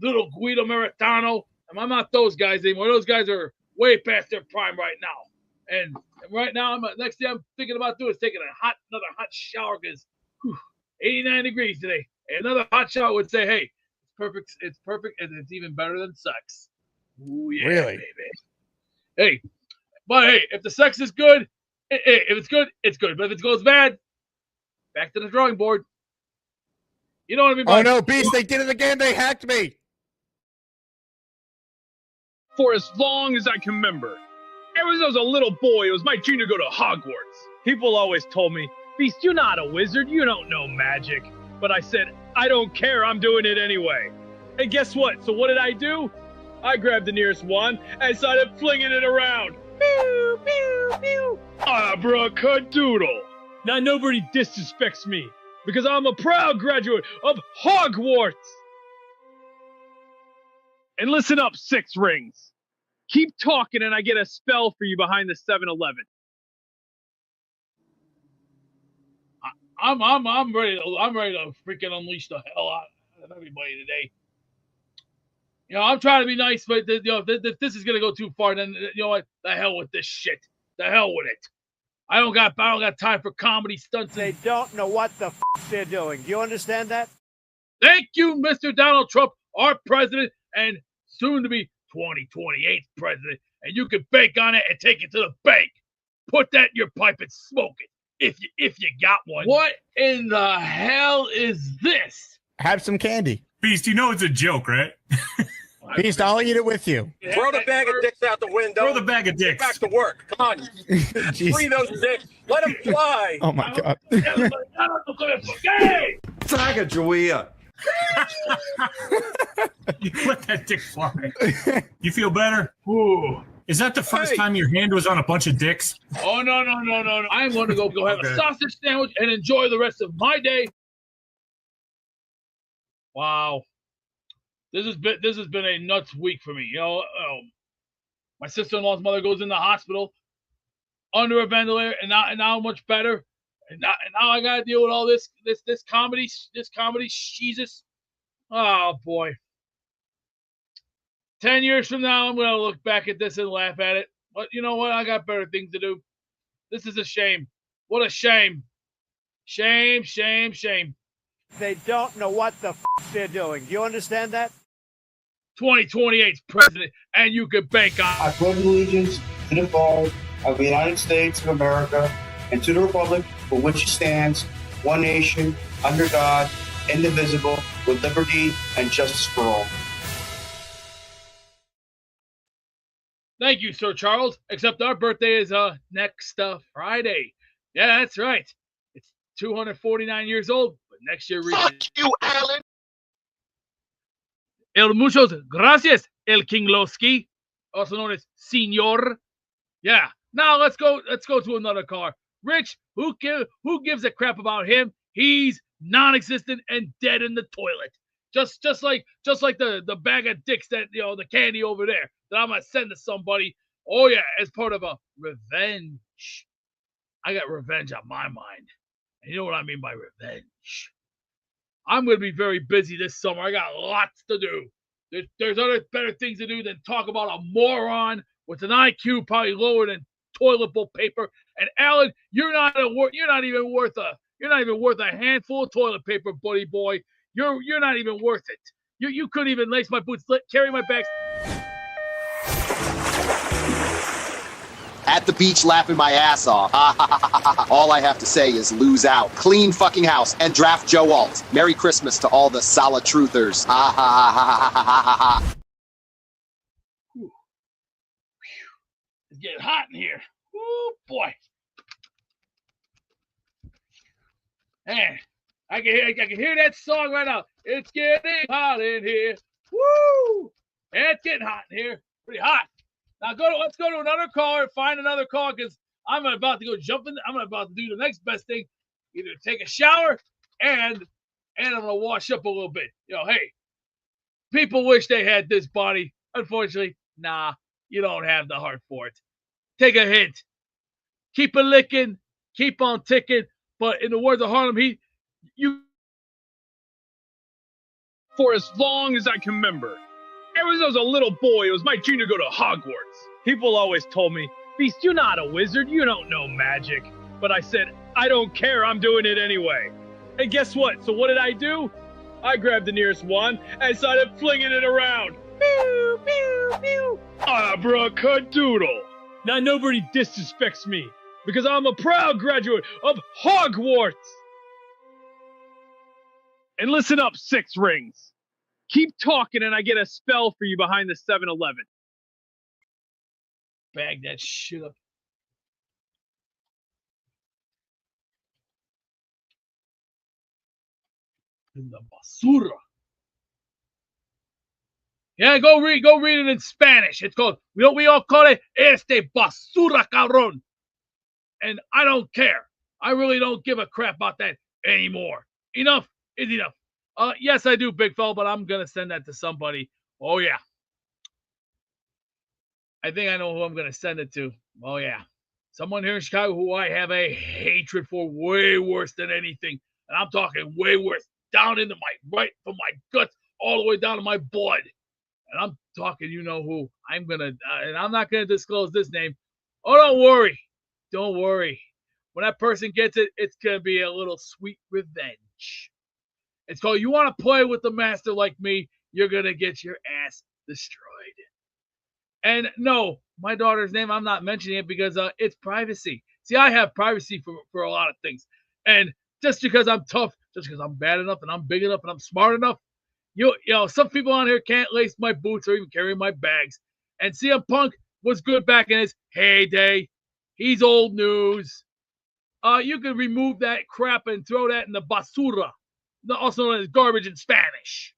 little Guido Maritano. I'm not those guys anymore. Those guys are way past their prime right now. And right now, next thing I'm thinking about doing is taking another hot shower because 89 degrees today. And another hot shower would say, hey, it's perfect, and it's even better than sex. Ooh, yeah, really? Baby. Hey, but hey, if the sex is good, if it's good, it's good. But if it goes bad, back to the drawing board. You know what I mean? Oh, no, Beast, they did it again. They hacked me. For as long as I can remember, ever since I was a little boy, it was my dream to go to Hogwarts. People always told me, Beast, you're not a wizard. You don't know magic. But I said, I don't care. I'm doing it anyway. And guess what? So what did I do? I grabbed the nearest wand and started flinging it around. Pew, pew, pew. Abracadadoodle. Now nobody disrespects me because I'm a proud graduate of Hogwarts. And listen up, 6 rings. Keep talking and I get a spell for you behind the 7-Eleven. I'm ready to freaking unleash the hell out of everybody today. You know, I'm trying to be nice, but if this is gonna go too far, then you know what? The hell with this shit. The hell with it. I don't got time for comedy stunts. They don't know what the they're doing. Do you understand that? Thank you, Mr. Donald Trump, our president, and soon to be 2028 president. And you can bake on it and take it to the bank. Put that in your pipe and smoke it. If you got one. What in the hell is this? Have some candy. Beast, you know it's a joke, right? Beast, I'll eat it with you. Throw the bag of dicks out the window. Throw the bag of dicks. Get back to work. Come on. Free those dicks. Let them fly. Oh, my God. Sagajoia. You let that dick fly. You feel better? Ooh. Is that the first time your hand was on a bunch of dicks? Oh, no. I'm going to go have a sausage sandwich and enjoy the rest of my day. Wow. This has been a nuts week for me. My sister-in-law's mother goes in the hospital under a ventilator, and now much better. And now I got to deal with all this comedy, Jesus. Oh, boy. 10 years from now, I'm going to look back at this and laugh at it. But you know what? I got better things to do. This is a shame. What a shame. Shame. They don't know what the they're doing. Do you understand that? 2028's president, and you can bank on. I pledge allegiance to the flag of the United States of America and to the republic for which it stands, one nation, under God, indivisible, with liberty and justice for all. Thank you, Sir Charles. Except our birthday is next Friday. Yeah, that's right. It's 249 years old, but next year reaches. Fuck you, Alan. El muchos gracias, El Kinglowski, also known as Senor. Yeah. Now let's go to another car. Rich, who gives a crap about him? He's non-existent and dead in the toilet. Just like the bag of dicks that the candy over there that I'm gonna send to somebody. Oh yeah, as part of a revenge. I got revenge on my mind. And you know what I mean by revenge. I'm going to be very busy this summer. I got lots to do. There's other better things to do than talk about a moron with an IQ probably lower than toilet bowl paper. And Alan, you're not even worth a handful of toilet paper, buddy boy. You're not even worth it. You couldn't even lace my boots, carry my bags. At the beach laughing my ass off. All I have to say is lose out. Clean fucking house and draft Joe Alt. Merry Christmas to all the solid truthers. It's getting hot in here. Woo, boy. Man, I can hear that song right now. It's getting hot in here. Woo! And it's getting hot in here. Pretty hot. Now let's go to another car, find another car, because I'm about to go jump in. I'm about to do the next best thing, either take a shower and I'm gonna wash up a little bit. Hey, people wish they had this body. Unfortunately, nah, you don't have the heart for it. Take a hint. Keep a licking, keep on ticking. But in the words of Harlem Heat, for as long as I can remember. Ever since I was a little boy, it was my dream to go to Hogwarts. People always told me, Beast, you're not a wizard, you don't know magic. But I said, I don't care, I'm doing it anyway. And guess what? So what did I do? I grabbed the nearest wand and started flinging it around. Pew, pew, pew. Abracadadoodle. Now nobody disrespects me because I'm a proud graduate of Hogwarts. And listen up, Six Rings. Keep talking and I get a spell for you behind the 7-Eleven. bag that shit up. In the basura. Yeah, go read it in Spanish. It's called, we all call it este basura cabrón. And I don't care. I really don't give a crap about that anymore. Enough is enough. Yes, I do, big fella, but I'm going to send that to somebody. Oh, yeah. I think I know who I'm going to send it to. Oh, yeah. Someone here in Chicago who I have a hatred for way worse than anything. And I'm talking way worse. Down into my, right from my guts, all the way down to my blood. And I'm talking, you know who. I'm going to, and I'm not going to disclose this name. Oh, don't worry. Don't worry. When that person gets it, it's going to be a little sweet revenge. It's called, you want to play with the master like me, you're going to get your ass destroyed. And no, my daughter's name, I'm not mentioning it because it's privacy. See, I have privacy for a lot of things. And just because I'm tough, just because I'm bad enough and I'm big enough and I'm smart enough, you know, some people on here can't lace my boots or even carry my bags. And CM Punk was good back in his heyday. He's old news. You can remove that crap and throw that in the basura, also known as garbage in Spanish.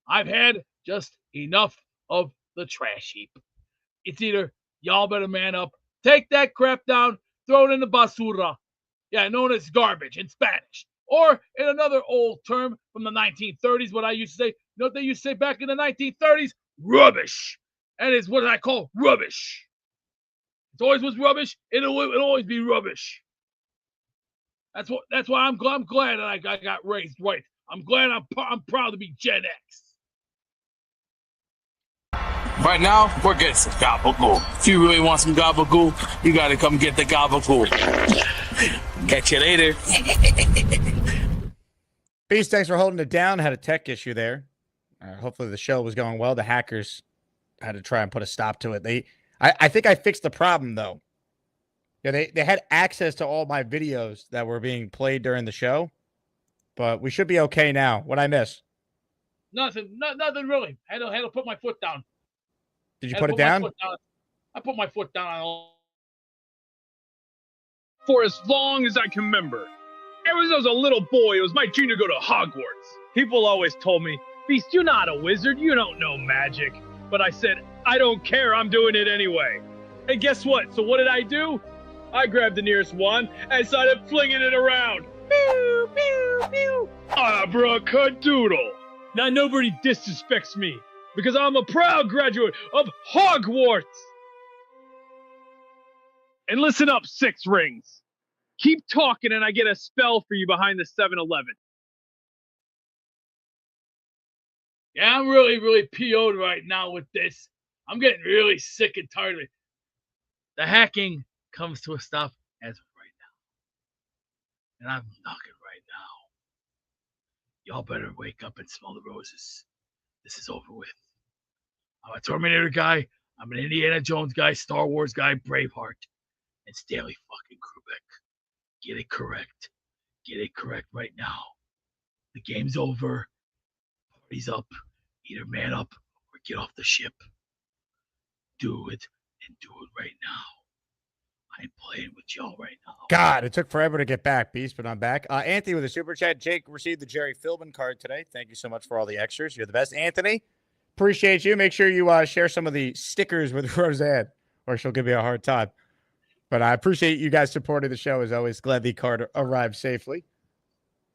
I've had just enough of the trash heap. It's either y'all better man up, take that crap down, throw it in the basura. Yeah, known as garbage in Spanish. Or in another old term from the 1930s, what I used to say, you know what they used to say back in the 1930s? Rubbish. That is what I call rubbish. It always was rubbish. It'll always be rubbish. That's why I'm glad that I got raised right. I'm glad I'm proud to be Gen X. Right now, we're getting some gabagool. If you really want some gabagool, you gotta come get the gabagool. Catch you later. Beast, thanks for holding it down. Had a tech issue there. Hopefully the show was going well. The hackers had to try and put a stop to it. I think I fixed the problem, though. Yeah, they had access to all my videos that were being played during the show, but we should be okay now. What'd I miss? Nothing really. Had to put my foot down. Did you put it down? I put my foot down. For as long as I can remember. Ever since I was a little boy, it was my dream to go to Hogwarts. People always told me, Beast, you're not a wizard, you don't know magic. But I said, I don't care, I'm doing it anyway. And guess what? So what did I do? I grabbed the nearest one and started flinging it around. Pew, pew, pew. Abracadadoodle. Now nobody disrespects me because I'm a proud graduate of Hogwarts. And listen up, Six Rings. Keep talking and I get a spell for you behind the 7-Eleven. Yeah, I'm really, really PO'd right now with this. I'm getting really sick and tired of it. The hacking comes to a stop as of right now. And I'm knocking right now. Y'all better wake up and smell the roses. This is over with. I'm a Terminator guy. I'm an Indiana Jones guy, Star Wars guy, Braveheart, and Stanley fucking Kubrick. Get it correct. Get it correct right now. The game's over. Party's up. Either man up or get off the ship. Do it and do it right now. I ain't playing with y'all right now. God, it took forever to get back, Beast, but I'm back. Anthony with a super chat. Jake received the Jerry Philbin card today. Thank you so much for all the extras. You're the best, Anthony. Appreciate you. Make sure you share some of the stickers with Roseanne, or she'll give you a hard time. But I appreciate you guys supporting the show as always. Glad the card arrived safely.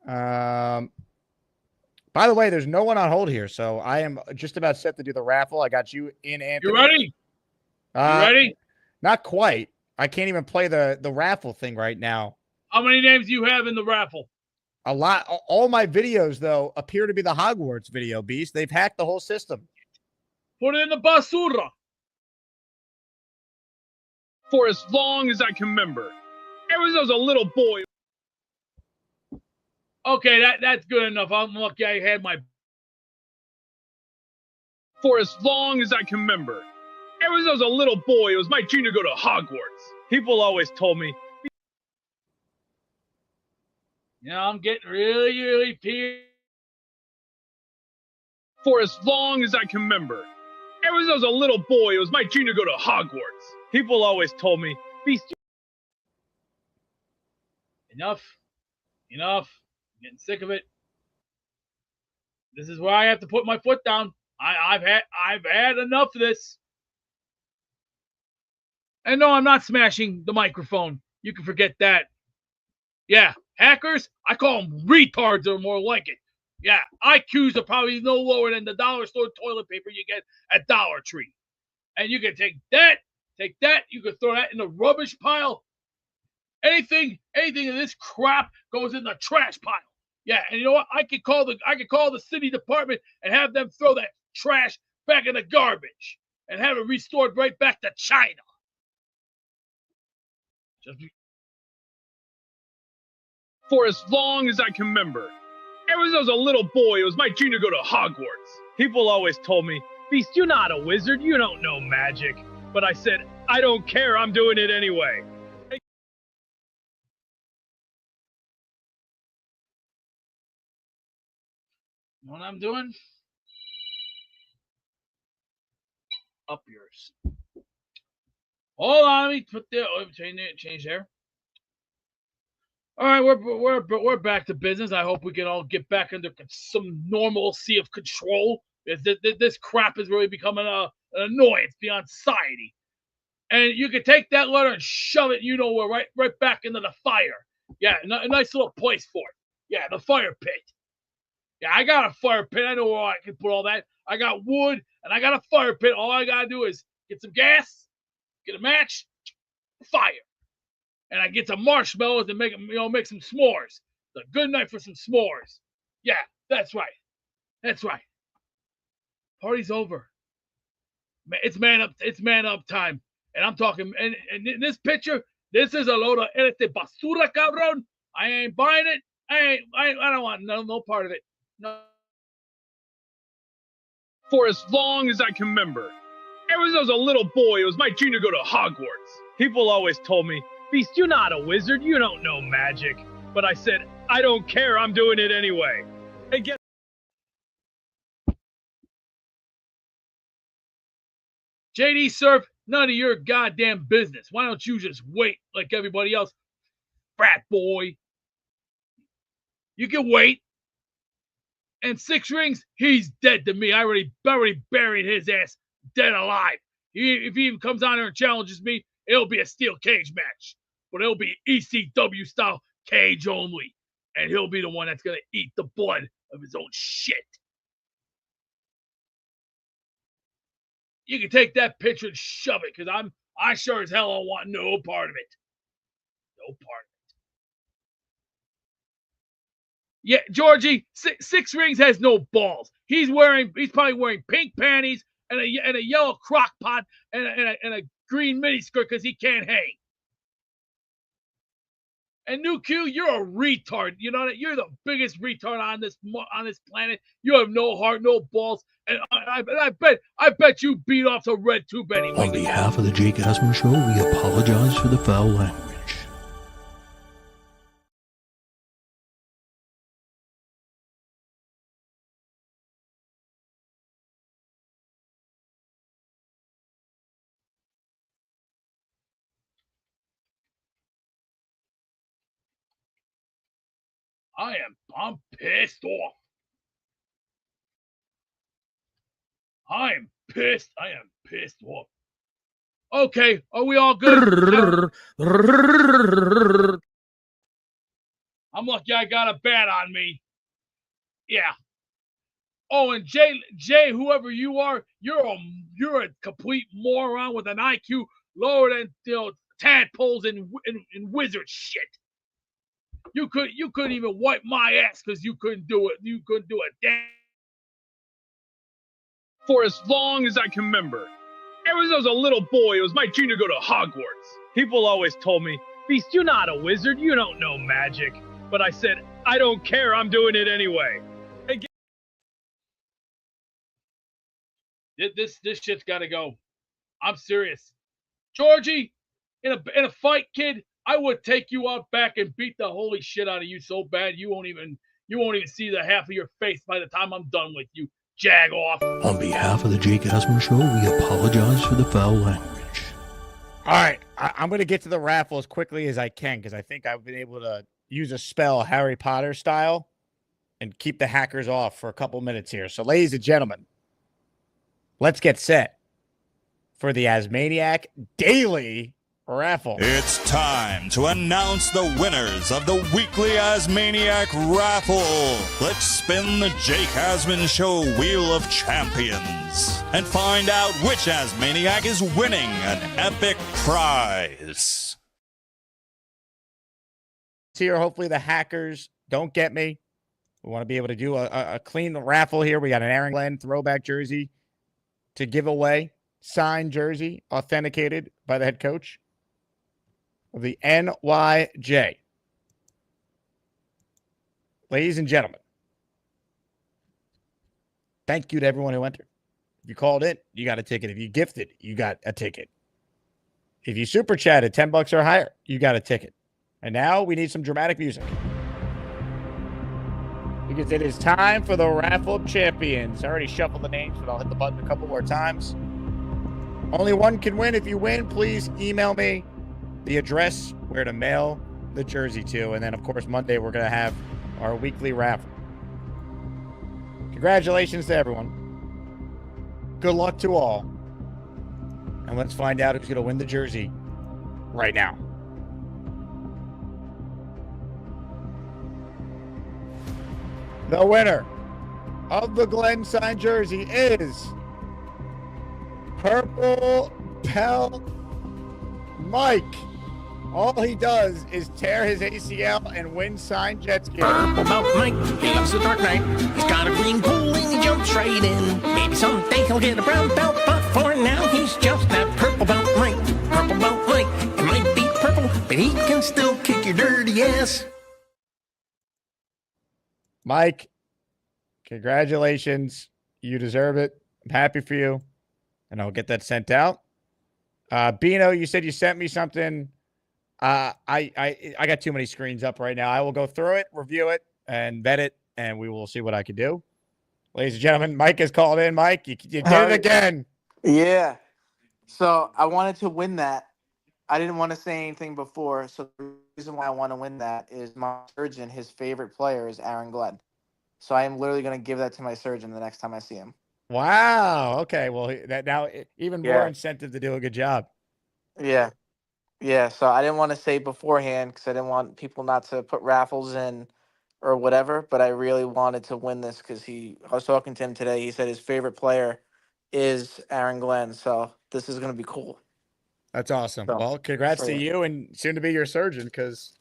By the way, there's no one on hold here, so I am just about set to do the raffle. I got you in, Anthony. You ready? You ready? Not quite. I can't even play the raffle thing right now. How many names do you have in the raffle? A lot. All my videos, though, appear to be the Hogwarts video, Beast. They've hacked the whole system. Put it in the basura. For as long as I can remember. Ever since I was a little boy. Okay, that's good enough. I'm lucky I had my... For as long as I can remember. Ever since I was a little boy, it was my dream to go to Hogwarts. People always told me. You know, I'm getting really, really peeved. For as long as I can remember. Ever since I was a little boy, it was my dream to go to Hogwarts. People always told me, Beast. Enough. I'm getting sick of it. This is where I have to put my foot down. I've had enough of this. And no, I'm not smashing the microphone. You can forget that. Yeah, hackers, I call them retards or more like it. Yeah, IQs are probably no lower than the dollar store toilet paper you get at Dollar Tree. And you can take that, you can throw that in the rubbish pile. Anything of this crap goes in the trash pile. Yeah, and you know what? I could call the city department and have them throw that trash back in the garbage and have it restored right back to China. For as long as I can remember. Ever since I was a little boy, it was my dream to go to Hogwarts. People always told me, Beast, you're not a wizard, you don't know magic. But I said, I don't care, I'm doing it anyway. You know what I'm doing? Up yours. Hold on, let me put the change there. All right, we're back to business. I hope we can all get back under some normalcy of control. This crap is really becoming an annoyance beyond society. And you can take that letter and shove it, where, right back into the fire. Yeah, a nice little place for it. Yeah, the fire pit. Yeah, I got a fire pit. I know where I can put all that. I got wood and I got a fire pit. All I gotta do is get some gas, get a match, fire, and I get some marshmallows and make some s'mores. It's a good night for some s'mores. Yeah, that's right. That's right. Party's over. It's man up time. And I'm talking. And in this picture, this is a load of basura, cabrón. I ain't buying it. I don't want no part of it. No. For as long as I can remember. Ever since I was a little boy, it was my dream to go to Hogwarts. People always told me, Beast, you're not a wizard. You don't know magic. But I said, I don't care. I'm doing it anyway. And guess JD Surf, none of your goddamn business. Why don't you just wait like everybody else? Frat boy. You can wait. And Six Rings, he's dead to me. I already buried his ass dead alive. If he even comes on here and challenges me, it'll be a steel cage match. But it'll be ECW style cage only. And he'll be the one that's going to eat the blood of his own shit. You can take that picture and shove it, because I sure as hell don't want no part of it. No part of it. Yeah, Georgie, Six Rings has no balls. He's probably wearing pink panties and a yellow crock pot and a green mini skirt because he can't hang. And New Q, you're a retard. You know that you're the biggest retard on this planet. You have no heart, no balls, and I bet you beat off the red tube anyway. On behalf of the Jake Asman Show, we apologize for the foul language. I'm pissed off. I am pissed off. Okay, are we all good? I'm lucky I got a bat on me. Yeah. Oh, and Jay, whoever you are, you're a complete moron with an IQ lower than tadpoles and wizard shit. You couldn't even wipe my ass because you couldn't do it. You couldn't do it. Damn. For as long as I can remember. Ever since I was a little boy, it was my dream to go to Hogwarts. People always told me, Beast, you're not a wizard. You don't know magic. But I said, I don't care. I'm doing it anyway. And this shit's got to go. I'm serious. Georgie, in a fight, kid, I would take you out back and beat the holy shit out of you so bad you won't even see the half of your face by the time I'm done with you. Jag off. On behalf of the Jake Asman Show, we apologize for the foul language. All right, I'm going to get to the raffle as quickly as I can because I think I've been able to use a spell Harry Potter style and keep the hackers off for a couple minutes here. So, ladies and gentlemen, let's get set for the Asmaniac Daily Raffle. It's time to announce the winners of the weekly Asmaniac Raffle. Let's spin the Jake Asman Show Wheel of Champions and find out which Asmaniac is winning an epic prize. Here, hopefully the hackers don't get me. We want to be able to do a clean raffle here. We got an Aaron Glenn throwback jersey to give away, signed jersey, authenticated by the head coach of the NYJ. Ladies and gentlemen, thank you to everyone who entered. If you called in, you got a ticket. If you gifted, you got a ticket. If you super chatted $10 or higher, you got a ticket. And now we need some dramatic music, because it is time for the Raffle of Champions. I already shuffled the names, but I'll hit the button a couple more times. Only one can win. If you win, please email me the address where to mail the jersey to. And then, of course, Monday we're going to have our weekly raffle. Congratulations to everyone. Good luck to all. And let's find out who's going to win the jersey right now. The winner of the Glenn signed jersey is Purple Pell Mike. All he does is tear his ACL and win signed Jets gear. Purple belt Mike, he loves the dark night. He's got a green pool and he jumps right in. Maybe someday he'll get a brown belt, but for now he's just that purple belt Mike. Purple belt Mike, it might be purple, but he can still kick your dirty ass. Mike, congratulations. You deserve it. I'm happy for you. And I'll get that sent out. Bino, you said you sent me something. I got too many screens up right now. I will go through it, review it, and vet it, and we will see what I can do. Ladies and gentlemen, Mike has called in. Mike, you did it again. Yeah. So I wanted to win that. I didn't want to say anything before. So the reason why I want to win that is my surgeon, his favorite player is Aaron Glenn. So I am literally going to give that to my surgeon the next time I see him. Wow. Okay. Well, that now even more incentive to do a good job. Yeah. Yeah. So I didn't want to say beforehand because I didn't want people not to put raffles in or whatever. But I really wanted to win this because I was talking to him today. He said his favorite player is Aaron Glenn. So this is going to be cool. That's awesome. So, well, congrats to you and soon to be your surgeon because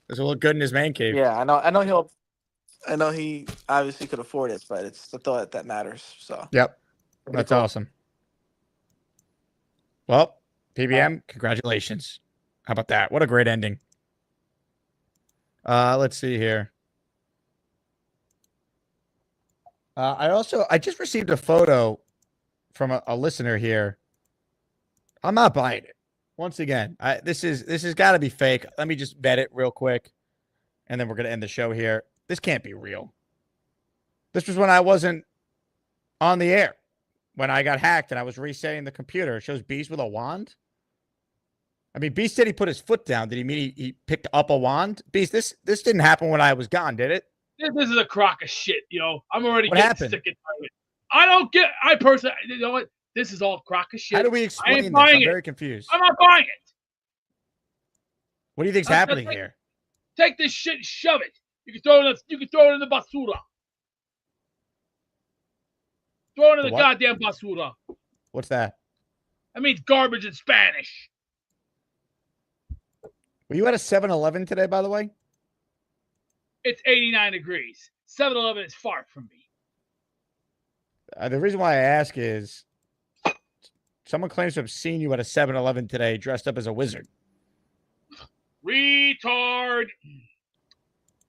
this will look good in his man cave. Yeah. I know he obviously could afford it, but it's the thought that matters. So yep. That's awesome. Well, PBM, congratulations. How about that? What a great ending. Let's see here. I just received a photo from a listener here. I'm not buying it. Once again, this has got to be fake. Let me just vet it real quick, and then we're gonna end the show here. This can't be real. This was when I wasn't on the air, when I got hacked and I was resetting the computer. It shows Beast with a wand. I mean, Beast said he put his foot down. Did he mean he picked up a wand? Beast, this didn't happen when I was gone, did it? This is a crock of shit, I'm already What getting happened? sick and tired. I personally, you know what? This is all crock of shit. How do we I explain ain't this? buying I'm it. very confused. I'm not buying it. What do you think's happening here? Take this shit and shove it. You can throw it in the basura. Throw it in the what? goddamn basura. What's that? That means garbage in Spanish. Were you at a 7-Eleven today, by the way? It's 89 degrees. 7-Eleven is far from me. The reason why I ask is someone claims to have seen you at a 7-Eleven today dressed up as a wizard. Retard.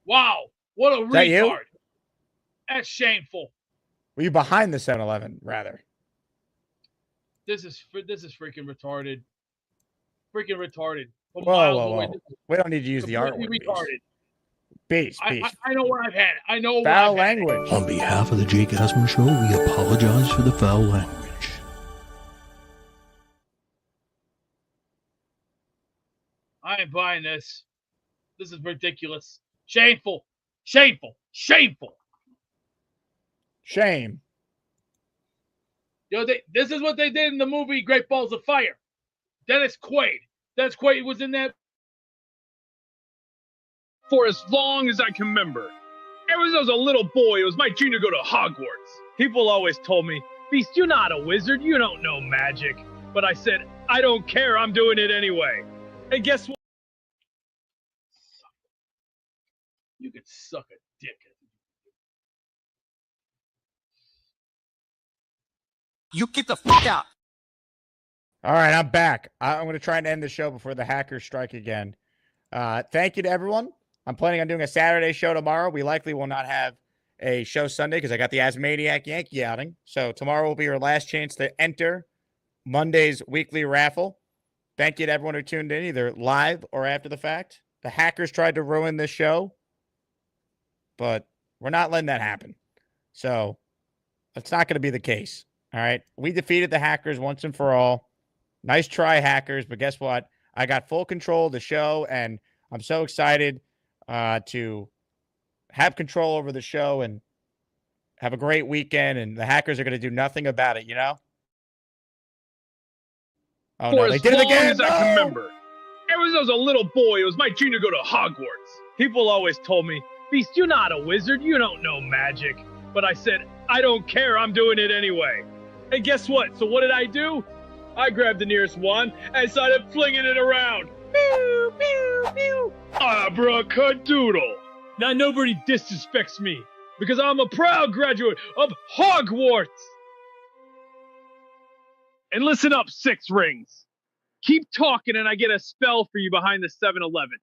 Wow. What a retard. That you? That's shameful. Were you behind the 7-Eleven, rather? This is freaking retarded. Freaking retarded. From Whoa, miles whoa, away. whoa. We don't need to use the R word. Completely retarded. Beast. I know where I've had it. I know Foul where I've had it. language. On behalf of the Jake Asman Show, we apologize for the foul language. I ain't buying this. This is ridiculous. Shameful. Shameful. Shameful. Shame. This is what they did in the movie Great Balls of Fire. Dennis Quaid. Dennis Quaid was in that for as long as I can remember. Ever since I was a little boy, it was my dream to go to Hogwarts. People always told me, Beast, you're not a wizard. You don't know magic. But I said, I don't care. I'm doing it anyway. And guess what? You could suck a dick. You get the fuck out. All right, I'm back. I'm going to try and end the show before the hackers strike again. Thank you to everyone. I'm planning on doing a Saturday show tomorrow. We likely will not have a show Sunday because I got the Asmaniac Yankee outing. So tomorrow will be your last chance to enter Monday's weekly raffle. Thank you to everyone who tuned in, either live or after the fact. The hackers tried to ruin this show, but we're not letting that happen. So that's not going to be the case. All right. We defeated the hackers once and for all. Nice try, hackers. But guess what? I got full control of the show, and I'm so excited to have control over the show and have a great weekend. And the hackers are going to do nothing about it, you know? Oh For no, they as did it long again. as I can remember. Ever since I was a little boy, it was my dream to go to Hogwarts. People always told me, Beast, you're not a wizard, you don't know magic. But I said, I don't care, I'm doing it anyway. And guess what? So what did I do? I grabbed the nearest wand and started flinging it around. Pew, pew, pew. Abracadabra. Now nobody disrespects me because I'm a proud graduate of Hogwarts. And listen up, Six Rings. Keep talking and I get a spell for you behind the 7-Eleven.